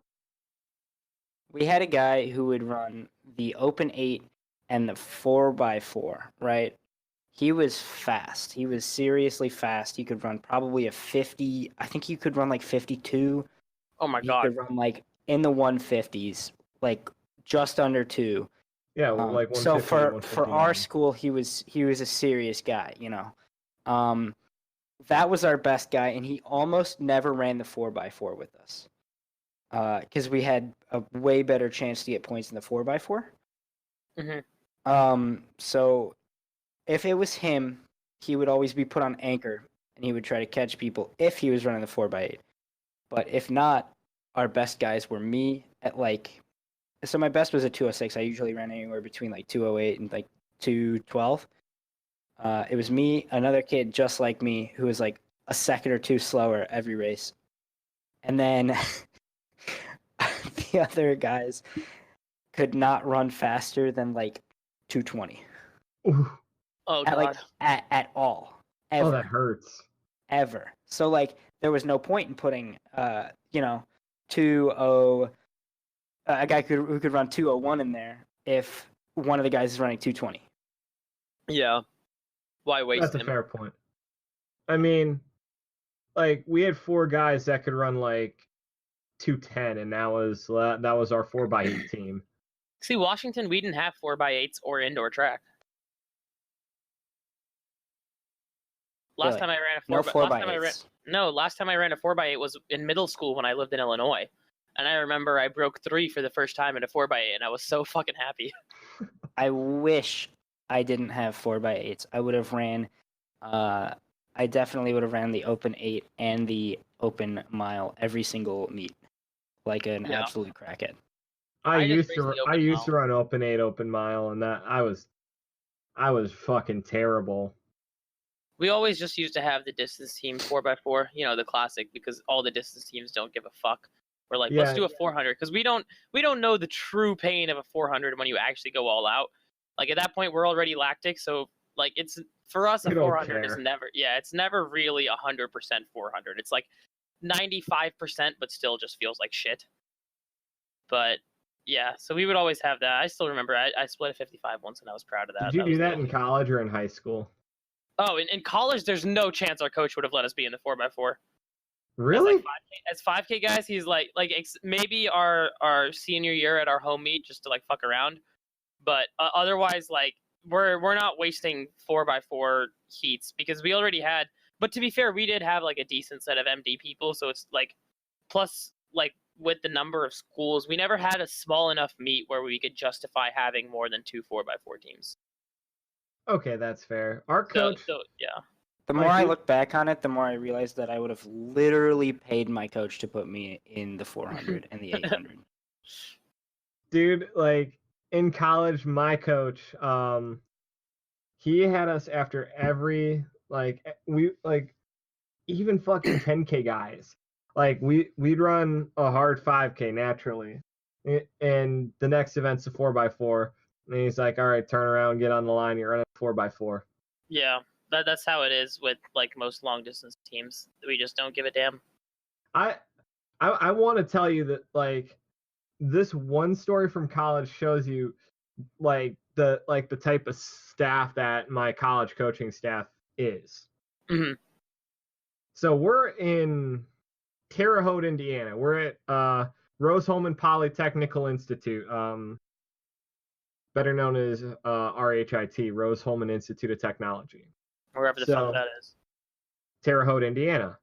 We had a guy who would run the open 8 and the 4x4, right? He was fast. He was seriously fast. He could run probably a 50. I think he could run like 52. Oh my He god. could run like in the 150s, like just under 2. Yeah, well, like 150 so to for our 159. school, he was a serious guy, you know. That was our best guy, and he almost never ran the 4x4 with us, because we had a way better chance to get points in the 4x4. Mhm. So if it was him, he would always be put on anchor, and he would try to catch people if he was running the 4x8. But if not, our best guys were me at like. So my best was a 206. I usually ran anywhere between like 208 and like 212. It was me, another kid just like me, who was like a second or two slower every race. And then the other guys could not run faster than like 220 Ooh. Oh at god. like at all. ever. Oh, that hurts. Ever. So like there was no point in putting 2:0 a guy who could run 2:01 in there if one of the guys is running 2:20. Yeah. Why waste That's a him? fair point. I mean, like we had 4 guys that could run like 2:10, and that was our 4x8 team. See, Washington, we didn't have 4x8s or indoor track. Last Really? time I ran a No 4x8. 4x8s. Last time I ran a 4x8 was in middle school when I lived in Illinois. And I remember I broke 3 for the first time in a 4x8, and I was so fucking happy. I wish I didn't have 4x8s. I would have ran. I definitely would have ran the open 8 and the open mile every single meet, like an Yeah. absolute crackhead. I just used to raced the I open used to mile. run open 8 open mile, and that I was fucking terrible. We always just used to have the distance team 4x4, the classic, because all the distance teams don't give a fuck. We're like, let's Yeah. do a 400, because we don't know the true pain of a 400 when you actually go all out. Like at that point, we're already lactic, so like it's for us a We don't 400 is care. it's never really 100% 400. It's like 95%, but still just feels like shit. But yeah, so we would always have that. I still remember I split a 55 once, and I was proud of that. Did you do was the that in only- college or in high school? Oh, in college, there's no chance our coach would have let us be in the 4x4. Really? As 5K guys, he's maybe our senior year at our home meet just to like fuck around, but otherwise like we're not wasting 4x4 heats because we already had. But to be fair, we did have like a decent set of MD people, so it's like plus like with the number of schools, we never had a small enough meet where we could justify having more than 2 4x4 teams. Okay, that's fair. Our coach. So yeah. The more I look back on it, the more I realize that I would have literally paid my coach to put me in the 400 and the 800. Dude, like in college, my coach, he had us after every even fucking 10K guys. Like we'd run a hard 5K naturally, and the next event's a 4x4, and he's like, all right, turn around, get on the line, you're running 4x4. Yeah. That's how it is with like most long distance teams. We just don't give a damn. I want to tell you that like this one story from college shows you like the type of staff that my college coaching staff is. Mm-hmm. So we're in Terre Haute, Indiana. We're at Rose-Hulman Polytechnical Institute, better known as RHIT, Rose-Hulman Institute of Technology. Wherever the fuck that is. Terre Haute, Indiana.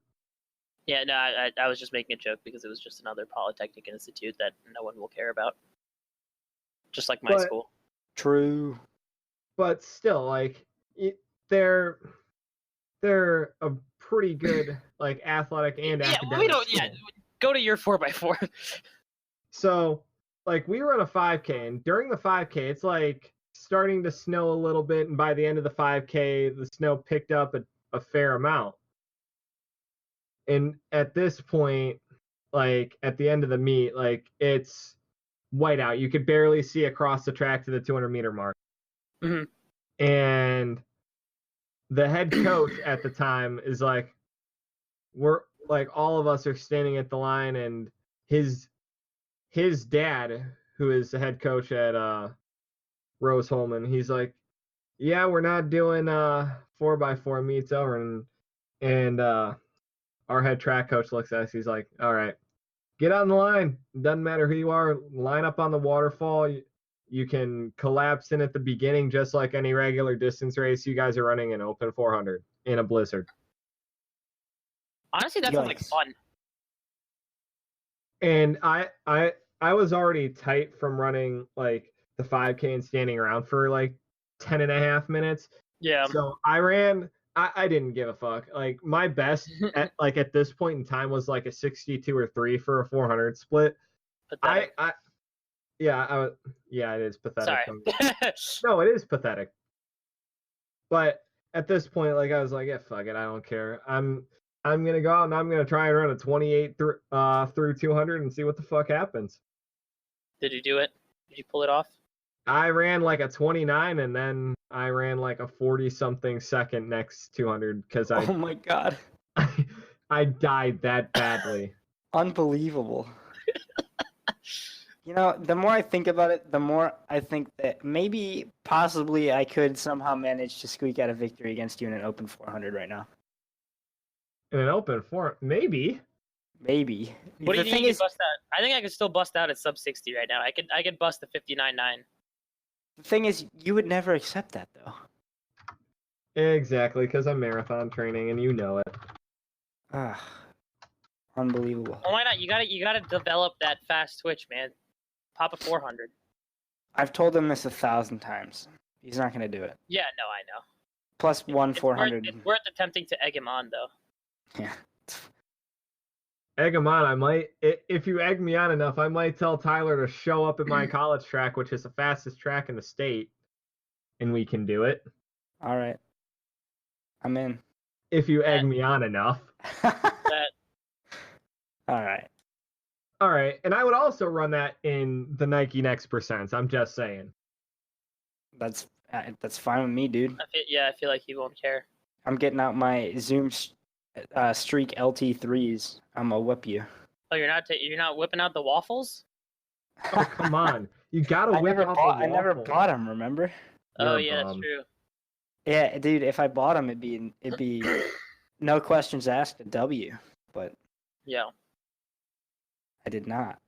Yeah, no, I was just making a joke because it was just another Polytechnic institute that no one will care about. Just like my school. True. But still, like, they're a pretty good, like, athletic and academic we don't. school. Yeah, go to your 4x4. So, like, we run a 5K, and during the 5K, it's like starting to snow a little bit, and by the end of the 5K, the snow picked up a fair amount. And at this point, like at the end of the meet, like it's whiteout. You could barely see across the track to the 200-meter mark. Mm-hmm. And the head coach at the time is like, we're like all of us are standing at the line, and his dad, who is the head coach at Rose-Hulman, he's like, yeah, we're not doing 4x4 meets over, and our head track coach looks at us. He's like, all right, get on the line. Doesn't matter who you are. Line up on the waterfall. You can collapse in at the beginning just like any regular distance race. You guys are running an open 400 in a blizzard. Honestly, that sounds like fun. And I was already tight from running like the 5K and standing around for like 10 and a half minutes. Yeah. So I ran. I didn't give a fuck. Like my best at this point in time was like a 62 or 3 for a 400 split. Pathetic. It is pathetic. Sorry. No, it is pathetic. But at this point, like I was like, yeah, fuck it, I don't care. I'm gonna go out and I'm gonna try and run a 28 through 200 and see what the fuck happens. Did you do it? Did you pull it off? I ran like a 29 and then I ran like a 40-something second next 200 because Oh my god. I died that badly. Unbelievable. You know, the more I think about it, the more I think that maybe, possibly, I could somehow manage to squeak out a victory against you in an open 400 right now. In an open forum, maybe. Maybe. What do you The think thing you is, could bust out? I think I could still bust out at sub 60 right now. I could bust the 59.9. the thing is, you would never accept that though. Exactly, because I'm marathon training, and you know it. Ah, unbelievable. Well, why not? You gotta develop that fast twitch, man. Pop a 400. I've told him this 1,000 times. He's not gonna do it. Yeah, no, I know. Plus one It's 400. It's worth attempting to egg him on, though. Yeah. Egg him on. I might, if you egg me on enough, I might tell Tyler to show up at my college track, which is the fastest track in the state, and we can do it. All right. I'm in. If you egg me on enough. That All right. All right, and I would also run that in the Nike Next Percents. I'm just saying. That's fine with me, dude. I feel like he won't care. I'm getting out my Zoom Streak LT3s. I'm gonna whip you. Oh, you're not whipping out the waffles? Oh, come on. You gotta I whip never out bought. the I never waffle. bought them. Remember? Oh You're a yeah, that's bum. true. Yeah, dude. If I bought them, it'd be no questions asked a W. But Yeah. I did not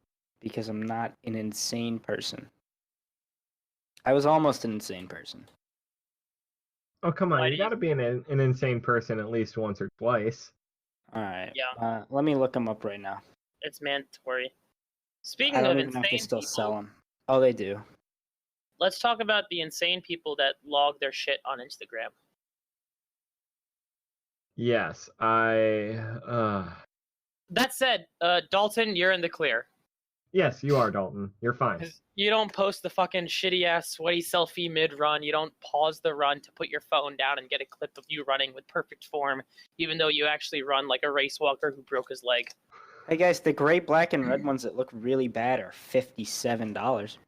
because I'm not an insane person. I was almost an insane person. Oh, come on. Why You do you- gotta be an insane person at least once or twice. All right. Yeah. Let me look them up right now. It's mandatory. Speaking I of don't even know if insane they still people, sell them. Oh, they do. let's talk about the insane people that log their shit on Instagram. Yes, That said, Dalton, you're in the clear. yes, you are, Dalton. You're fine. 'Cause you don't post the fucking shitty ass sweaty selfie mid run. You don't pause the run to put your phone down and get a clip of you running with perfect form, even though you actually run like a race walker who broke his leg. Hey guys, the gray, black, and red ones that look really bad are $57.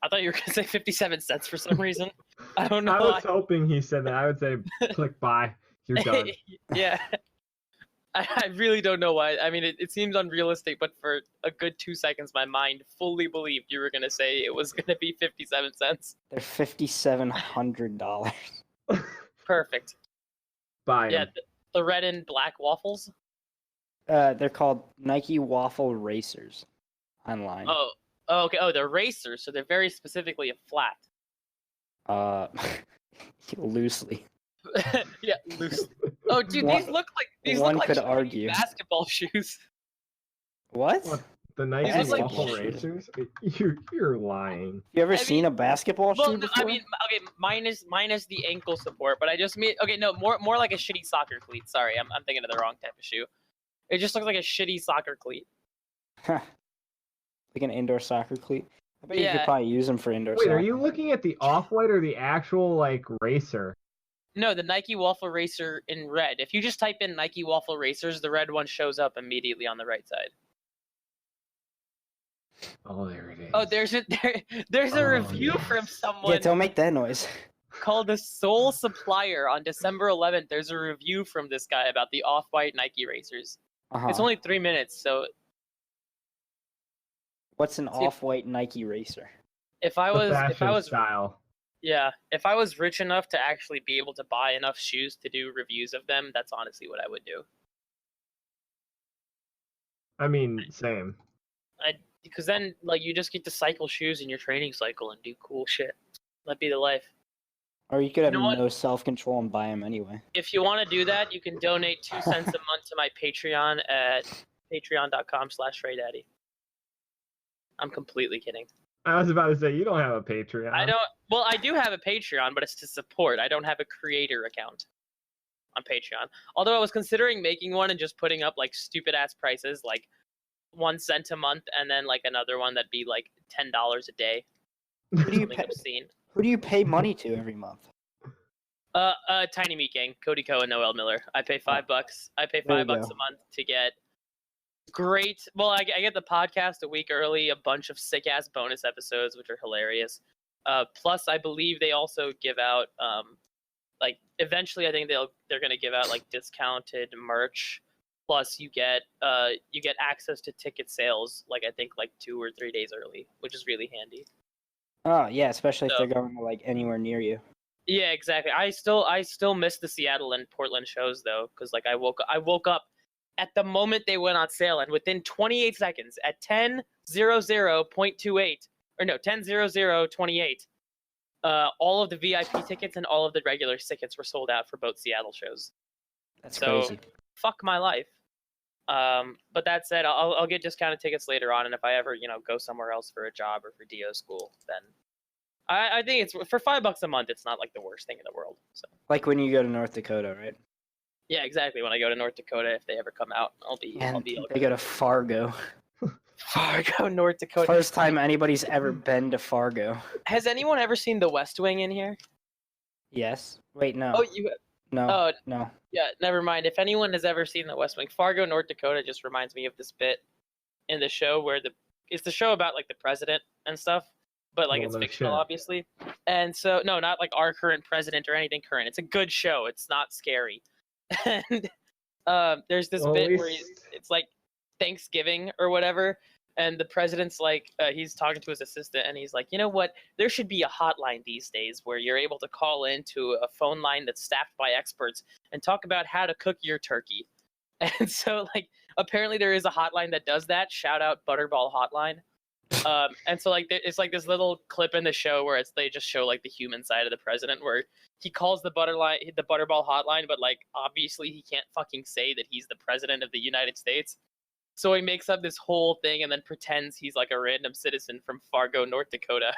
I thought you were gonna say 57 cents for some reason. I don't know I why. was hoping he said that. I would say, click buy. You're done. Yeah. I really don't know why. I mean, it seems unrealistic, but for a good 2 seconds, my mind fully believed you were going to say it was going to be 57 cents. They're $5,700. Perfect. Buy 'em. Yeah, the red and black waffles. They're called Nike Waffle Racers online. Oh, okay. Oh, they're racers, so they're very specifically a flat. Loosely. Yeah, loose. Oh, dude, One- these look one like could shitty argue. basketball shoes. What? What? The Nike These look like Waffle shit. Racers? You're lying. You ever I seen mean- a basketball Well, shoe no, before? I mean, okay, minus the ankle support, but I just mean okay, no, more like a shitty soccer cleat. Sorry, I'm thinking of the wrong type of shoe. It just looks like a shitty soccer cleat. like an indoor soccer cleat. I bet you Yeah. could probably use them for indoor Wait, soccer. are you looking at the off-white or the actual, like, racer? No, the Nike Waffle Racer in red. If you just type in Nike Waffle Racers, the red one shows up immediately on the right side. Oh, there it is. Oh, there's a Oh, review yes. from someone Yeah, don't make that noise. called the Soul Supplier on December 11th. There's a review from this guy about the off-white Nike Racers. Uh-huh. It's only 3 minutes, so What's an See, off-white Nike racer? if I The was fashion style. yeah, if I was rich enough to actually be able to buy enough shoes to do reviews of them, that's honestly what I would do. I mean, same. Because then, like, you just get to cycle shoes in your training cycle and do cool shit. That'd be the life. Or you could have know what? no self-control and buy them anyway. If you want to do that, you can donate 2 cents a month to my Patreon at patreon.com/ShreyDaddy. I'm completely kidding. I was about to say, you don't have a Patreon. I don't. Well, I do have a Patreon, but it's to support. I don't have a creator account on Patreon. Although I was considering making one and just putting up like stupid ass prices, like 1 cent a month, and then like another one that'd be like $10 a day. Who do you Something pay, obscene. who do you pay money to every month? Tiny Meat Gang, Cody Ko and Noel Miller. I pay $5. I pay There you $5 a go. month to get great. Well, I get the podcast a week early, a bunch of sick ass bonus episodes, which are hilarious. Plus, I believe they also give out like eventually I think they're gonna give out like discounted merch. Plus, you get access to ticket sales like I think like 2 or 3 days early, which is really handy. Oh yeah, especially if So- they're going to like anywhere near you. Yeah, exactly. I still miss the Seattle and Portland shows though, because like I woke up at the moment they went on sale, and within 28 seconds at 10:00.28 or no 10:00:28, all of the VIP tickets and all of the regular tickets were sold out for both Seattle shows. That's So crazy. fuck my life. But that said, I'll get discounted tickets later on, and if I ever go somewhere else for a job or for DO school, then I think it's for $5 a month. It's not like the worst thing in the world. So Like when you go to North Dakota, right? yeah, exactly. When I go to North Dakota, if they ever come out, I'll be And okay. they go to Fargo. Fargo, North Dakota. First time anybody's ever been to Fargo. Has anyone ever seen The West Wing in here? Yes. Wait, no. Oh, you. No. Oh, No. yeah. Never mind. If anyone has ever seen The West Wing, Fargo, North Dakota just reminds me of this bit in the show where it's the show about like the president and stuff, but like Well, it's no fictional, shit. obviously. And so no, not like our current president or anything current. It's a good show. It's not scary. And there's this Well, at bit where least- it's like Thanksgiving or whatever, and the president's like he's talking to his assistant, and he's like, you know what, there should be a hotline these days where you're able to call into a phone line that's staffed by experts and talk about how to cook your turkey. And so like apparently there is a hotline that does that. Shout out Butterball Hotline. And so like it's like this little clip in the show where they just show like the human side of the president where he calls the Butterball Hotline, but like obviously he can't fucking say that he's the president of the United States. So he makes up this whole thing and then pretends he's like a random citizen from Fargo, North Dakota,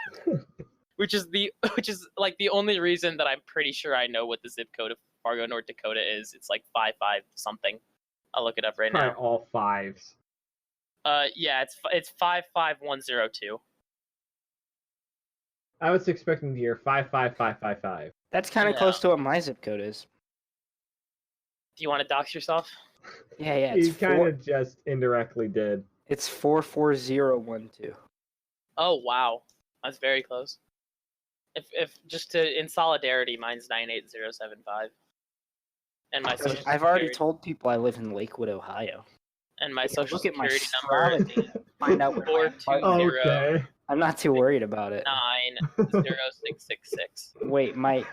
which is like the only reason that I'm pretty sure I know what the zip code of Fargo, North Dakota is. It's like 55 something. I'll look it up right Probably now. all fives. Yeah, it's 55102. I was expecting to hear 55555. That's kind of No. close to what my zip code is. Do you want to dox yourself? Yeah. You It's kind of just indirectly did. It's 44012. Oh wow, that's very close. If just to in solidarity, mine's 98075. And my social I've already security- told people I live in Lakewood, Ohio. and my Yeah, social look at my security number Strava data to find out where my 420. apartment is. Okay. I'm not too worried about it. 90666. Wait, My Say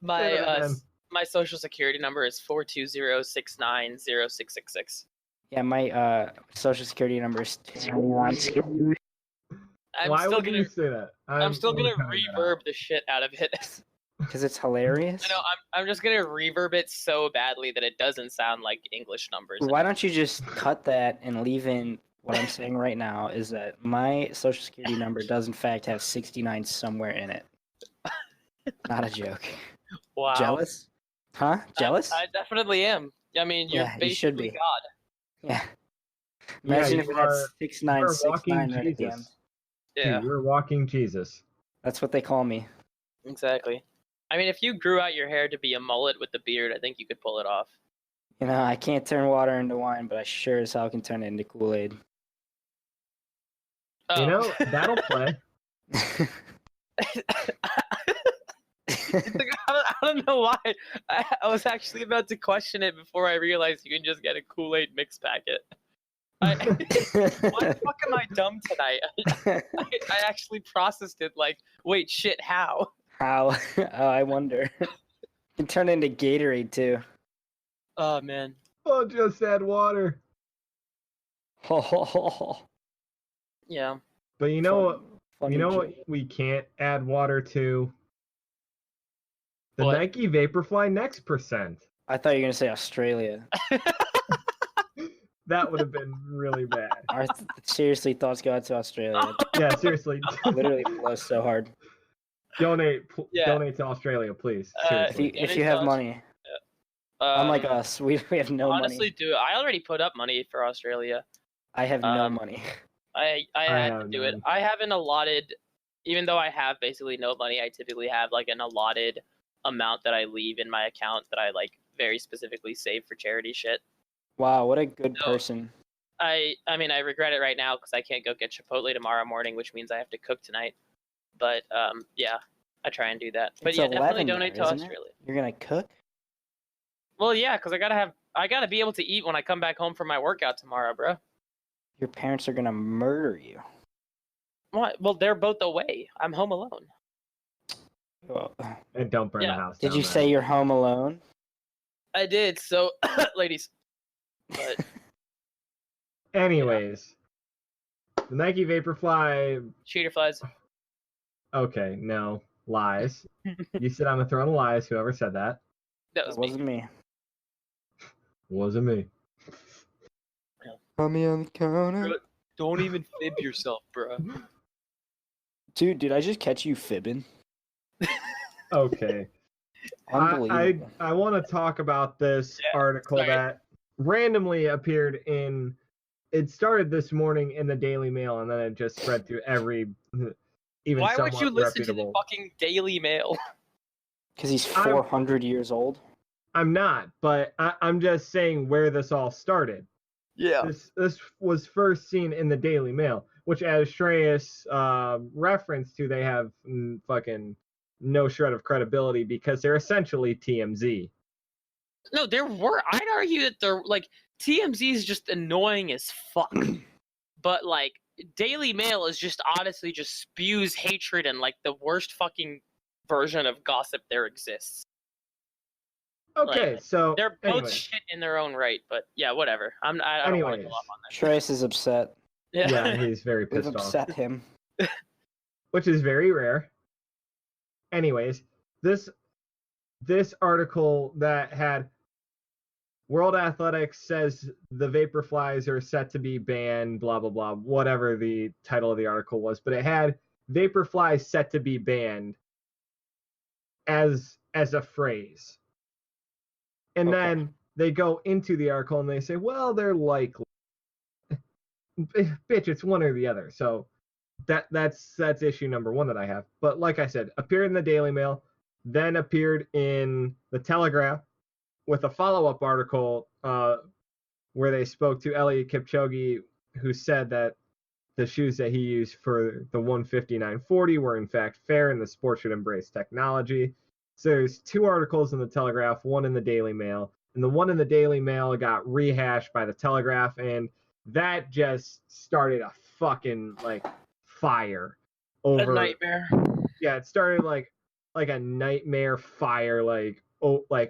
that again. my social security number is 420690666. yeah, my social security number is Why would you say that? I'm still gonna cutting that out. reverb the shit out of it. because it's hilarious. I know I'm just gonna reverb it so badly that it doesn't sound like English numbers. Why don't you just cut that and leave in what I'm saying right now is that my social security number does in fact have 69 somewhere in it. Not a joke. Wow. Jealous? Huh? Jealous? I definitely am. I mean, you're Yeah, you should basically be. God. Yeah. Yeah, Imagine you if it had are- You're a 6969 walking right at the end. Jesus. Yeah, Dude, you're a walking Jesus. That's what they call me. exactly. I mean, if you grew out your hair to be a mullet with the beard, I think you could pull it off. You know, I can't turn water into wine, but I sure as hell can turn it into Kool-Aid. Oh. You know, that'll play. I don't know why. I was actually about to question it before I realized you can just get a Kool-Aid mix packet. Why the fuck am I dumb tonight? I actually processed it like, wait, shit, how? How? Oh, I wonder. You can turn it into Gatorade too. Oh, man. Oh, just add water. Yeah. But you know what? Funny You know joke. what we can't add water to? The What? Nike Vaporfly Next Percent. I thought you were gonna say Australia. That would have been really bad. Seriously, thoughts go out to Australia. Yeah, seriously. Literally blows so hard. Donate Yeah. Donate to Australia, please. If Seriously. If you have money, unlike us, we have no honestly, money. dude, I already put up money for Australia. I have no um, money. I had to have do it. none. I haven't allotted, even though I have basically no money, I typically have like an allotted amount that I leave in my account that I like very specifically save for charity shit. Wow, what a good No. person. I mean, I regret it right now because I can't go get Chipotle tomorrow morning, which means I have to cook tonight. But yeah, I try and do that. But It's yeah, definitely 11 donate there, to isn't it? Australia. You're gonna cook? Well, yeah, because I gotta be able to eat when I come back home from my workout tomorrow, bro. Your parents are gonna murder you. What? Well, they're both away. I'm home alone. Well, And don't burn the Yeah. house did down, you man. say you're home alone? I did. So, ladies. But Anyways, the Nike Vaporfly. cheater flies. Okay, no lies. You sit on the throne of lies. Whoever said that That That was me. wasn't me. wasn't me. Put me on the counter. Don't even fib yourself, bro. Dude, did I just catch you fibbing? Okay. Unbelievable. I want to talk about this Yeah, article sorry. that randomly appeared in. It started this morning in the Daily Mail, and then it just spread through every, even Why would somewhat you listen to the reputable. fucking Daily Mail? Because he's I'm- 400 years old. I'm not, but I'm just saying where this all started. Yeah. This was first seen in the Daily Mail, which, as Shreyas referenced to, they have fucking no shred of credibility because they're essentially TMZ. No, I'd argue that they're like TMZ is just annoying as fuck. But like Daily Mail is just honestly just spews hatred and like the worst fucking version of gossip there exists. Okay, Like, so They're both anyway, shit in their own right, but yeah, whatever. I don't want to Anyways. go off on that. Shreyas is upset. yeah, he's very We've pissed off, upset him. which is very rare. Anyways, this article that had World Athletics says the Vaporflies are set to be banned, blah blah blah, whatever the title of the article was, but it had Vaporflies set to be banned as a phrase. And Okay. then they go into the article and they say, well, they're likely. Bitch, it's one or the other. So that's issue number one that I have. But like I said, appeared in the Daily Mail, then appeared in the Telegraph with a follow-up article where they spoke to Elliot Kipchoge, who said that the shoes that he used for the 159.40 were in fact fair and the sport should embrace technology. So there's two articles in the Telegraph, one in the Daily Mail, and the one in the Daily Mail got rehashed by the Telegraph, and that just started a fucking like fire over A nightmare. Yeah, it started like a nightmare fire like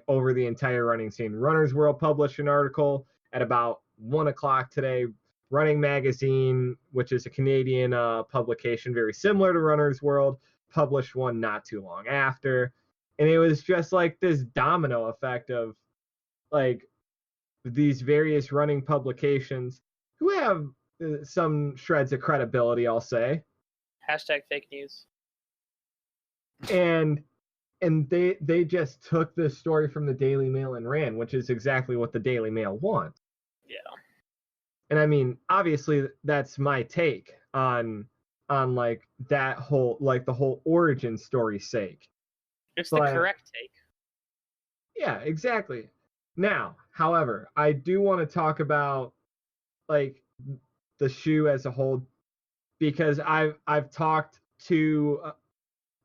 over the entire running scene. Runner's World published an article at about 1:00 today. Running Magazine, which is a Canadian publication very similar to Runner's World, published one not too long after. And it was just like this domino effect of like these various running publications who have some shreds of credibility, I'll say. Hashtag fake news. And they just took this story from the Daily Mail and ran, which is exactly what the Daily Mail wants. Yeah. And I mean, obviously that's my take on like that whole like the whole origin story sake. It's But- the correct take. Yeah, exactly. Now, however, I do want to talk about like the shoe as a whole because I've talked to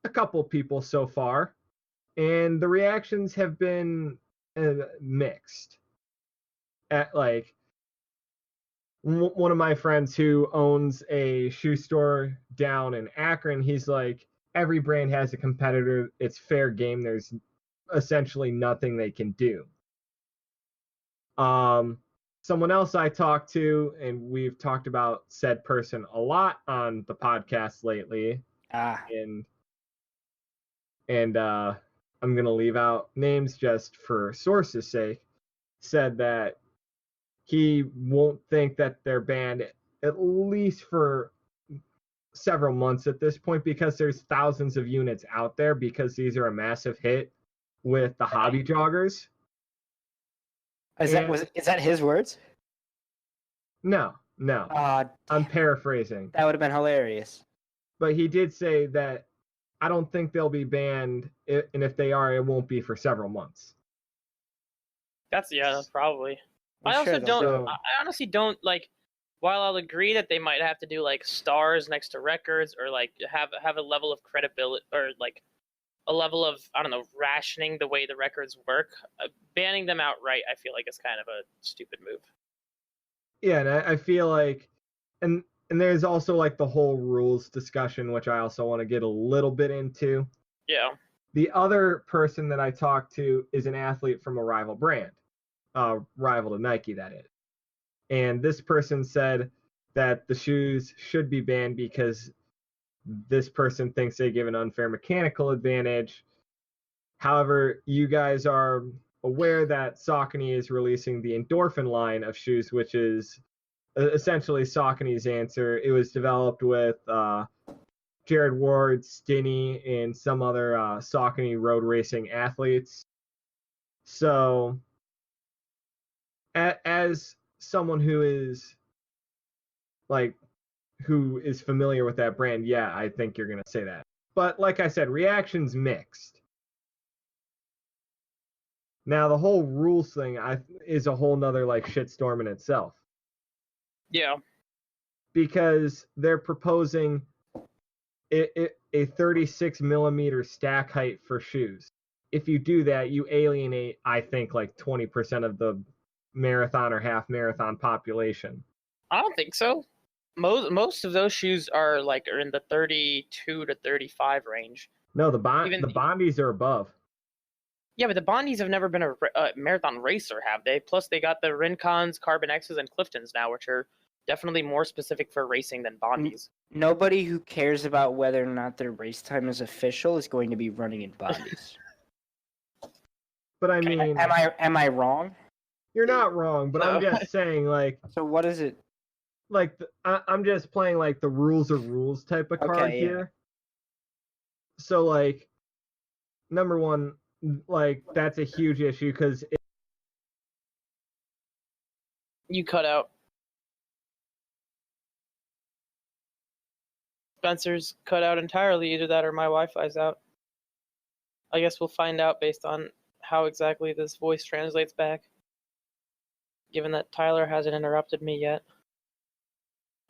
a couple people so far, and the reactions have been mixed. At like one of my friends who owns a shoe store down in Akron, he's like, every brand has a competitor. It's fair game. There's essentially nothing they can do. Someone else I talked to, and we've talked about said person a lot on the podcast lately, and I'm gonna leave out names just for sources' sake, said that he won't think that they're banned at least for several months at this point because there's thousands of units out there because these are a massive hit with the hobby joggers. Is that his words? No. I'm paraphrasing. That would have been hilarious. But he did say that I don't think they'll be banned, and if they are, it won't be for several months. That's probably. I'm I sure also they'll don't. do it. I honestly don't like. while I'll agree that they might have to do like stars next to records or like have a level of credibility or like a level of, I don't know, rationing the way the records work, banning them outright, I feel like is kind of a stupid move. Yeah, and I feel like, and there's also like the whole rules discussion, which I also want to get a little bit into. Yeah. The other person that I talked to is an athlete from a rival brand, rival to Nike, that is. And this person said that the shoes should be banned because this person thinks they give an unfair mechanical advantage. However, you guys are aware that Saucony is releasing the Endorphin line of shoes, which is essentially Saucony's answer. It was developed with Jared Ward, Stinney, and some other Saucony road racing athletes. So, as someone who is familiar with that brand, yeah, I think you're gonna say that. But like I said, reaction's mixed. Now the whole rules thing is a whole nother like shitstorm in itself. Yeah. Because they're proposing a 36 millimeter stack height for shoes. If you do that, you alienate, I think, like 20% of the marathon or half marathon population. I don't think so. Most of those shoes are in the 32 to 35 range. No, the Bondies are above. Yeah, but the Bondies have never been a marathon racer, have they? Plus, they got the Rincons, Carbon X's, and Cliftons now, which are definitely more specific for racing than Bondies. Nobody who cares about whether or not their race time is official is going to be running in Bondies. But I mean, am I wrong? You're not wrong, but I'm just saying, like. So what is it? Like, I'm just playing like the rules are rules type of card here. So like, number one, like that's a huge issue because you cut out. Spencer's cut out entirely. Either that or my Wi-Fi's out. I guess we'll find out based on how exactly this voice translates back. Given that Tyler hasn't interrupted me yet.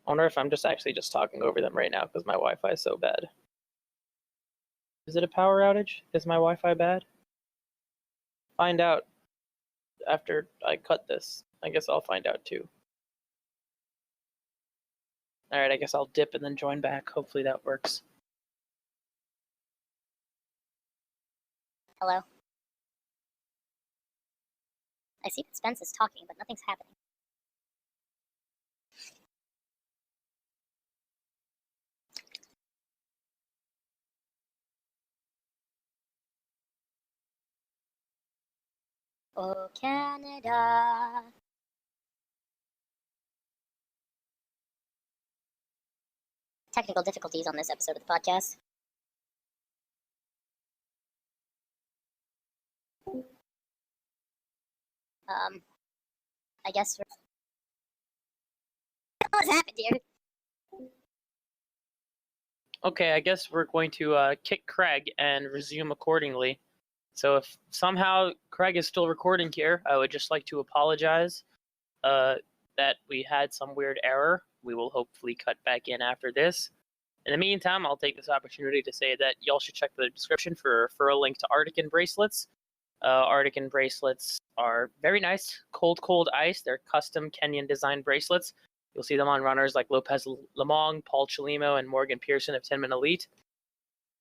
I wonder if I'm just talking over them right now because my Wi-Fi is so bad. Is it a power outage? Is my Wi-Fi bad? Find out after I cut this. I guess I'll find out too. Alright, I guess I'll dip and then join back. Hopefully that works. Hello? I see that Spence is talking, but nothing's happening. Oh, Canada. Technical difficulties on this episode of the podcast. I guess what's happened here? Okay, I guess we're going to kick Craig and resume accordingly. So if somehow Craig is still recording here, I would just like to apologize that we had some weird error. We will hopefully cut back in after this. In the meantime, I'll take this opportunity to say that y'all should check the description for a link to Arctic bracelets. Arctic bracelets are very nice, cold ice. They're custom Kenyan design bracelets. You'll see them on runners like Lopez Lamong, Paul Chalimo, and Morgan Pearson of Tinman Elite.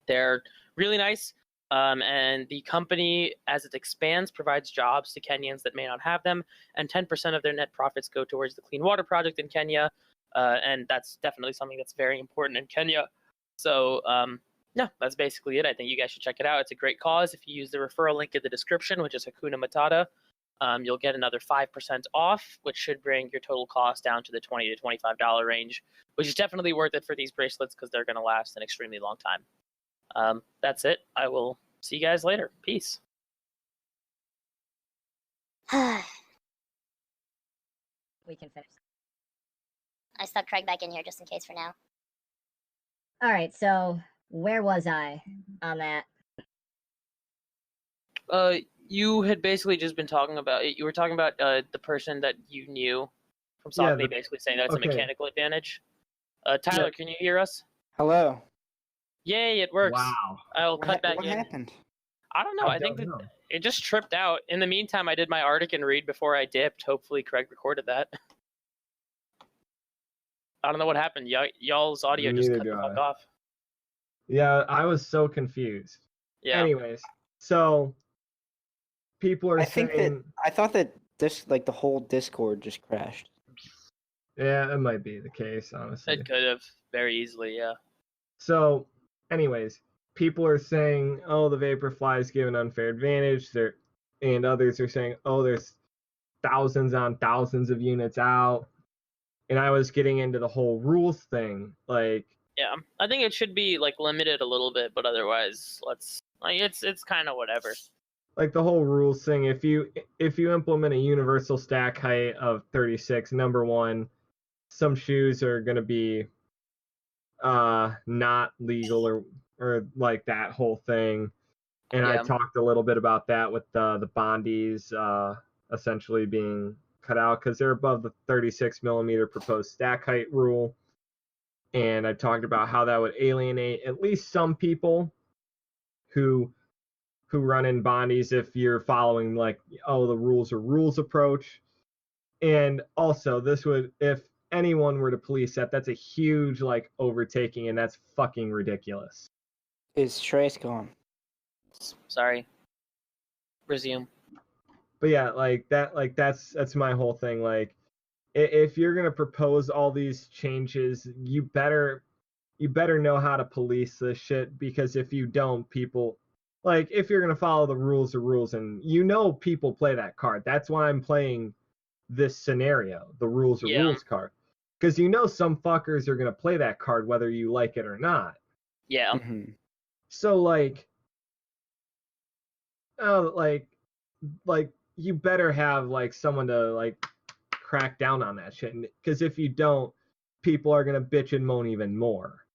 They're really nice. And the company, as it expands, provides jobs to Kenyans that may not have them, and 10% of their net profits go towards the Clean Water Project in Kenya, and that's definitely something that's very important in Kenya. So, yeah, that's basically it. I think you guys should check it out. It's a great cause. If you use the referral link in the description, which is Hakuna Matata, you'll get another 5% off, which should bring your total cost down to the $20 to $25 range, which is definitely worth it for these bracelets because they're going to last an extremely long time. That's it. I will see you guys later. Peace. We can finish. I stuck Craig back in here just in case for now. Alright, so where was I on that? You had basically just been talking about, you were talking about the person that you knew from Yeah, Saucony, basically saying that it's okay. a mechanical advantage. Tyler, Yeah. can you hear us? Hello. Yay, it works. Wow. I'll cut back what in. happened? I don't know. I think that it just tripped out. In the meantime, I did my Arctic read before I dipped. Hopefully, Craig recorded that. I don't know what happened. Y'all's audio just Neither cut do the fuck I. off. Yeah, I was so confused. Yeah. Anyways, so people are I thought that this like the whole Discord just crashed. Yeah, it might be the case, honestly. It could have very easily, yeah. So, anyways, people are saying, oh, the Vaporflies give an unfair advantage. And others are saying, oh, there's thousands on thousands of units out. And I was getting into the whole rules thing. Like, yeah, I think it should be like limited a little bit, but otherwise, it's kind of whatever. Like the whole rules thing. If you implement a universal stack height of 36, number one, some shoes are gonna be not legal or like that whole thing. And Yeah. I talked a little bit about that with the Bondies essentially being cut out because they're above the 36 millimeter proposed stack height rule. And I talked about how that would alienate at least some people who run in Bondies if you're following like, oh, the rules are rules approach. And also this would, if anyone were to police that, that's a huge like overtaking, and that's fucking ridiculous. Is Shreyas gone? Sorry. Resume. But yeah, that's my whole thing. Like, if you're gonna propose all these changes, you better know how to police this shit, because if you don't, people, like, if you're gonna follow the rules, and people play that card. That's why I'm playing this scenario, the rules card, because some fuckers are gonna play that card whether you like it or not. Yeah. Mm-hmm. So like, like you better have like someone to like crack down on that shit, because if you don't, people are gonna bitch and moan even more,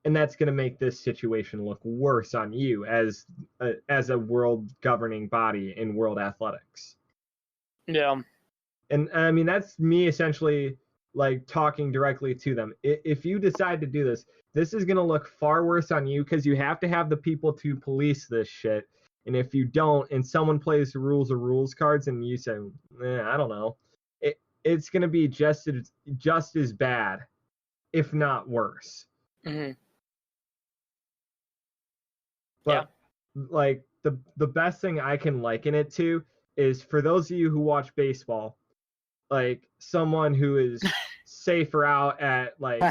and that's gonna make this situation look worse on you as a world governing body in world athletics. Yeah. And I mean, that's me essentially like talking directly to them. If you decide to do this, this is gonna look far worse on you, because you have to have the people to police this shit. And if you don't, and someone plays the rules cards, and you say, I don't know, it's gonna be just as bad, if not worse. Mm-hmm. But like the best thing I can liken it to is, for those of you who watch baseball, like someone who is safer out at like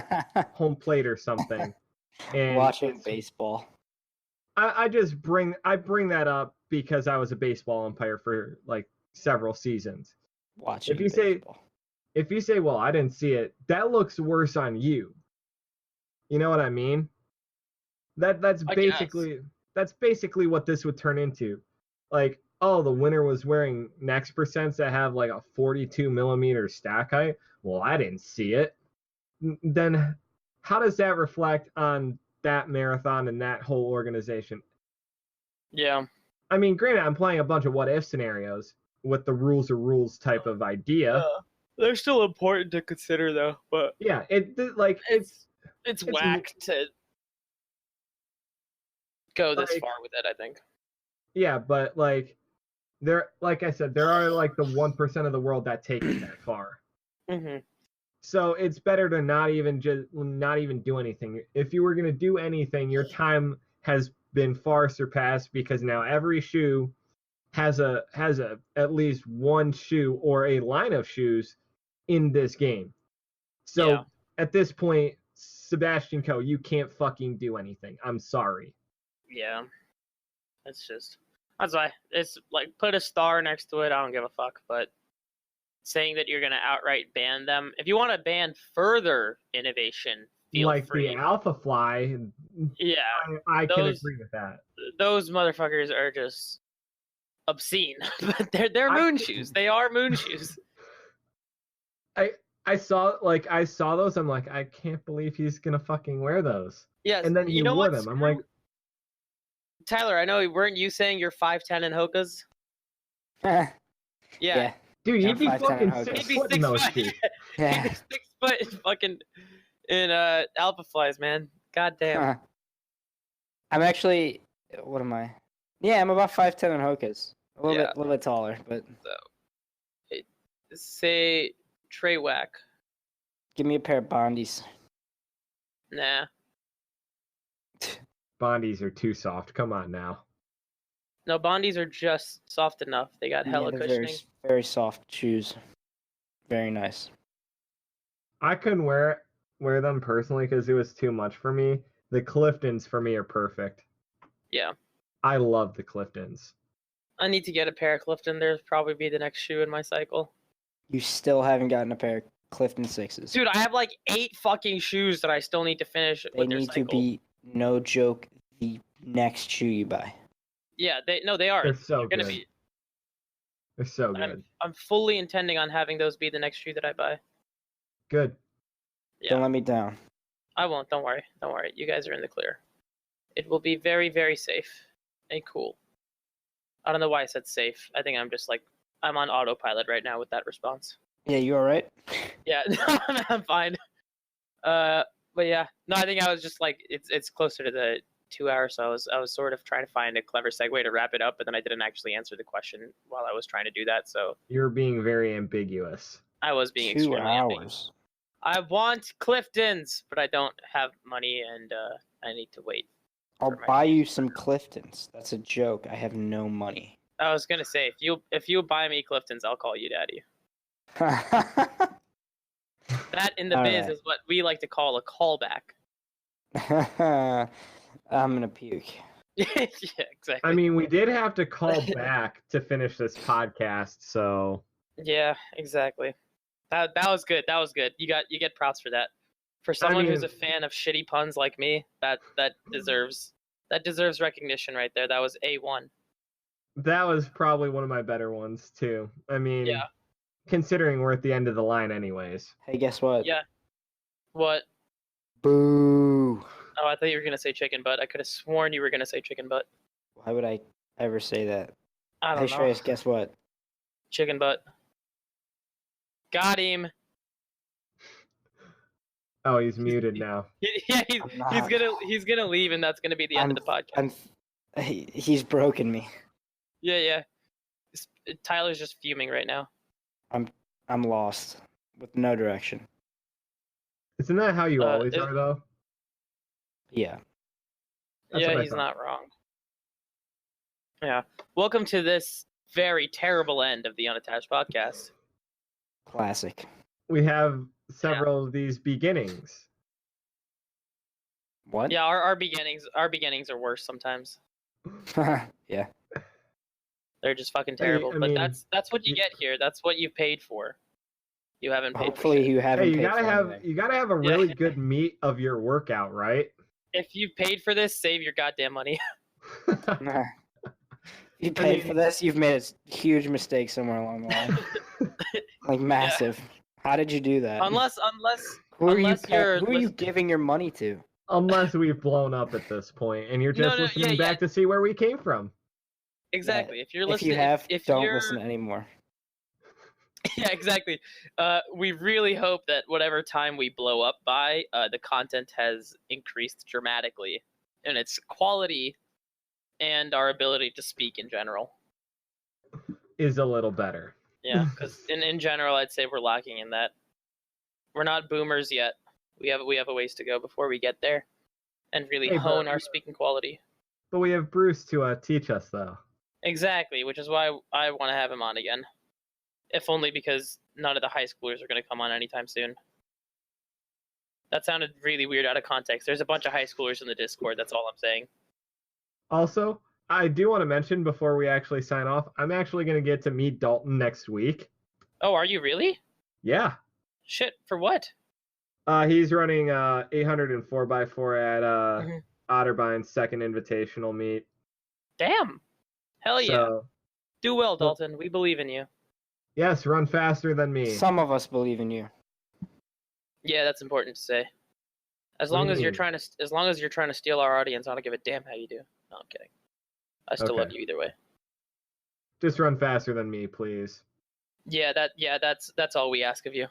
home plate or something, and Watching baseball. I bring that up because I was a baseball umpire for like several seasons. Watching baseball. If you say, well, I didn't see it, that looks worse on you. You know what I mean? That's basically what this would turn into. Like, oh, the winner was wearing next percents that have like a 42 millimeter stack height. Well, I didn't see it. Then how does that reflect on that marathon and that whole organization? Yeah. I mean, granted, I'm playing a bunch of what if scenarios with the rules type of idea. They're still important to consider, though. But yeah, it's whack to go this far with it, I think. Yeah, but like I said, there are like the 1% of the world that take it that far. Mm-hmm. So it's better to not even do anything. If you were gonna do anything, your time has been far surpassed, because now every shoe has at least one shoe or a line of shoes in this game. So at this point, Sebastian Coe, you can't fucking do anything. I'm sorry. Yeah. That's why it's like, put a star next to it. I don't give a fuck. But saying that you're gonna outright ban them, if you want to ban further innovation, feel like free. The Alpha Fly. Yeah, I can agree with that. Those motherfuckers are just obscene. But they're moon shoes. They are moon shoes. I saw those. I'm like, I can't believe he's gonna fucking wear those. Yes, and then he wore them. I'm like, Tyler, I know, weren't you saying you're 5'10" in Hokas? Yeah. Dude, Yeah, you'd be 5'10" fucking Hokas. 6 He'd be foot in 6 those foot. shoes. Yeah. He'd be 6 foot fucking in Alpha Flies, man. God damn. I'm actually. What am I? Yeah, I'm about 5'10" in Hokas. A Yeah. little bit taller, but Say Trey Whack. give me a pair of Bondies. Nah. Bondies are too soft. Come on now. No, Bondies are just soft enough. They got hella they're cushioning. very soft shoes. Very nice. I couldn't wear them personally because it was too much for me. The Cliftons for me are perfect. Yeah. I love the Cliftons. I need to get a pair of Clifton. There's probably be the next shoe in my cycle. You still haven't gotten a pair of Clifton 6s. Dude, I have like 8 fucking shoes that I still need to finish They with their need cycle. to be, no joke, the next shoe you buy. Yeah, they are. They're so They're gonna good. be. They're so good. I'm fully intending on having those be the next shoe that I buy. Good. Yeah. Don't let me down. I won't. Don't worry. Don't worry. You guys are in the clear. It will be very, very safe and cool. I don't know why I said safe. I think I'm just like I'm on autopilot right now with that response. Yeah, you alright? Yeah, I'm fine. But yeah, no, I think I was just like it's closer to the 2 hours, so I was sort of trying to find a clever segue to wrap it up, but then I didn't actually answer the question while I was trying to do that, so You're being very ambiguous. I was being 2 extremely ambiguous. hours. I want Cliftons, but I don't have money and I need to wait. I'll for my buy shoes. you some Cliftons. That's a joke. I have no money. I was gonna say if you buy me Cliftons, I'll call you daddy. That in the All biz right. is what we like to call a callback. I'm gonna puke. Yeah, exactly. I mean, we did have to call back to finish this podcast, so Yeah, exactly. That was good. That was good. You get props for that. For someone who's a mean- fan of shitty puns like me, that deserves recognition right there. That was A1. that was probably one of my better ones too. I mean, Yeah. considering we're at the end of the line anyways. Hey, guess what? Yeah. What? Boo. Oh, I thought you were gonna say chicken butt. I could have sworn you were gonna say chicken butt. Why would I ever say that? I Hey, don't know. Shreyas, guess what? Chicken butt. Got him. Oh, he's muted now. Yeah, I'm not. he's gonna leave, and that's gonna be the end of the podcast. He's broken me. Yeah. Tyler's just fuming right now. I'm lost with no direction. Isn't that how you always it- are though? Yeah. That's Yeah, what I he's thought. not wrong. Yeah. Welcome to this very terrible end of the Unattached podcast. Classic. We have several of these beginnings. What? Yeah, our beginnings are worse sometimes. Yeah. They're just fucking Hey, terrible. I But mean, that's what you get here. That's what you paid for. You haven't paid for Hopefully shit. you haven't Hey, you paid gotta for have anything. a really good meat of your workout, right? If you paid for this, save your goddamn money. You paid mean- for this, you've made a huge mistake somewhere along the line. Like massive. How did you do that? unless who are you unless you're who are you listen- giving your money to? Unless we've blown up at this point and you're No, just no, listening yeah, back to see where we came from. exactly. If you're If listening, you have, if don't you're, listen anymore. Yeah, exactly. We really hope that whatever time we blow up by, the content has increased dramatically in its quality and our ability to speak in general. Is a little better. Yeah, because in general, I'd say we're lacking in that. We're not boomers yet. We have a ways to go before we get there, and really Hey, but- hone our speaking quality. But we have Bruce to teach us though. Exactly, which is why I want to have him on again. If only because none of the high schoolers are going to come on anytime soon. That sounded really weird out of context. There's a bunch of high schoolers in the Discord, that's all I'm saying. Also, I do want to mention before we actually sign off, I'm actually going to get to meet Dalton next week. Oh, are you really? Yeah. Shit, for what? He's running 804 by 4 at Mhm. Otterbine's second invitational meet. Damn. Hell yeah. So, Do well, Dalton. We believe in you. yes, run faster than me. Some of us believe in you. Yeah, that's important to say. As What do long you as you're mean? trying to steal our audience, I don't give a damn how you do. No, I'm kidding. I still love Okay. you either way. Just run faster than me, please. Yeah, that's all we ask of you.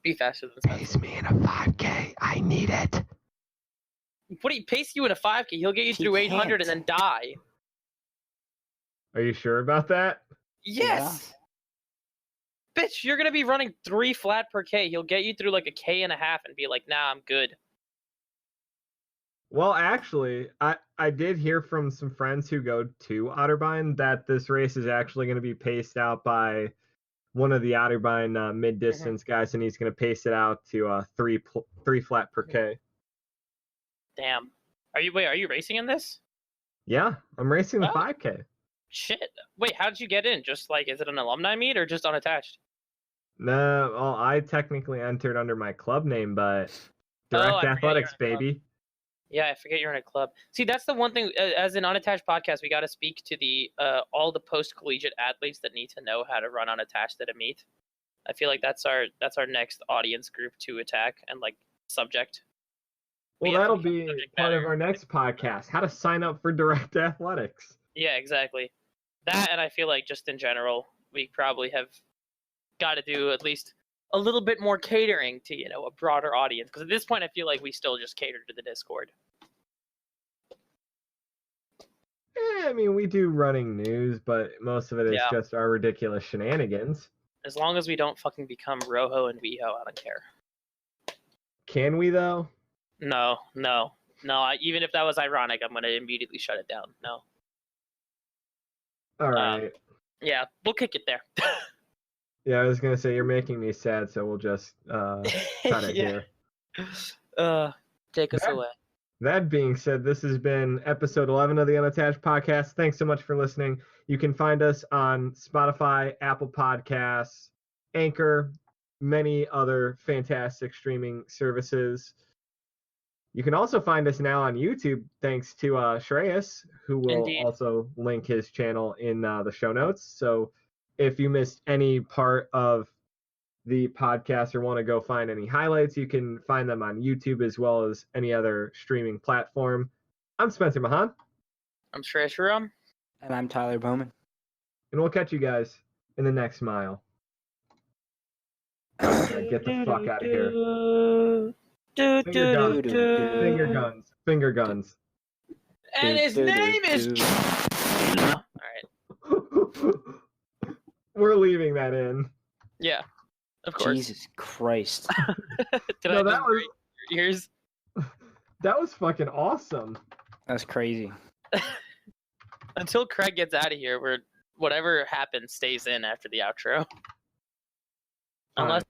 Be faster than Spencer. Pace me in a 5K. I need it. What do you pace you in a 5K? He'll get you He through 800 and can't. then die. Are you sure about that? Yes. Bitch, you're gonna be running 3 flat per K. He'll get you through like a K and a half and be like, nah, I'm good. Well, actually, I did hear from some friends who go to Otterbein that this race is actually going to be paced out by one of the Otterbein mid-distance guys, and he's going to pace it out to three flat per K. Damn. Are you racing in this? Yeah, I'm racing the Oh. 5K. Shit. Wait, how did you get in? Just like, is it an alumni meet or just unattached? No, well, I technically entered under my club name, but Direct I forget you're Athletics, in a club. baby. Yeah, I forget you're in a club. See, that's the one thing. As an unattached podcast, we got to speak to the all the post collegiate athletes that need to know how to run unattached at a meet. I feel like that's our next audience group to attack and like subject. Well, We have to that'll become be subject part of matter. our next podcast, how to sign up for Direct Athletics. Yeah, exactly. That, and I feel like just in general, we probably have got to do at least a little bit more catering to a broader audience. Because at this point, I feel like we still just cater to the Discord. I mean, we do running news, but most of it is Yeah. just our ridiculous shenanigans. As long as we don't fucking become Rojo and Weho, I don't care. Can we, though? No. Even if that was ironic, I'm gonna immediately shut it down. No. All right. Yeah, we'll kick it there. Yeah, I was going to say, you're making me sad, so we'll just cut it Yeah. here. Take us Yeah. away. That being said, this has been episode 11 of the Unattached podcast. Thanks so much for listening. You can find us on Spotify, Apple Podcasts, Anchor, many other fantastic streaming services. You can also find us now on YouTube, thanks to Shreyas, who will Indeed. also link his channel in the show notes. So if you missed any part of the podcast or want to go find any highlights, you can find them on YouTube as well as any other streaming platform. I'm Spencer Mahon, I'm Shreyas Sriram. And I'm Tyler Bowman. and we'll catch you guys in the next mile. Alright, get the fuck out of here. Finger guns. Finger guns. Finger guns. And his name is. All right. We're leaving that in. Yeah. Of course. Jesus Christ. Did No, I that just was- break your ears? That was fucking awesome. That's crazy. Until Craig gets out of here, where whatever happens stays in after the outro. Fine. Unless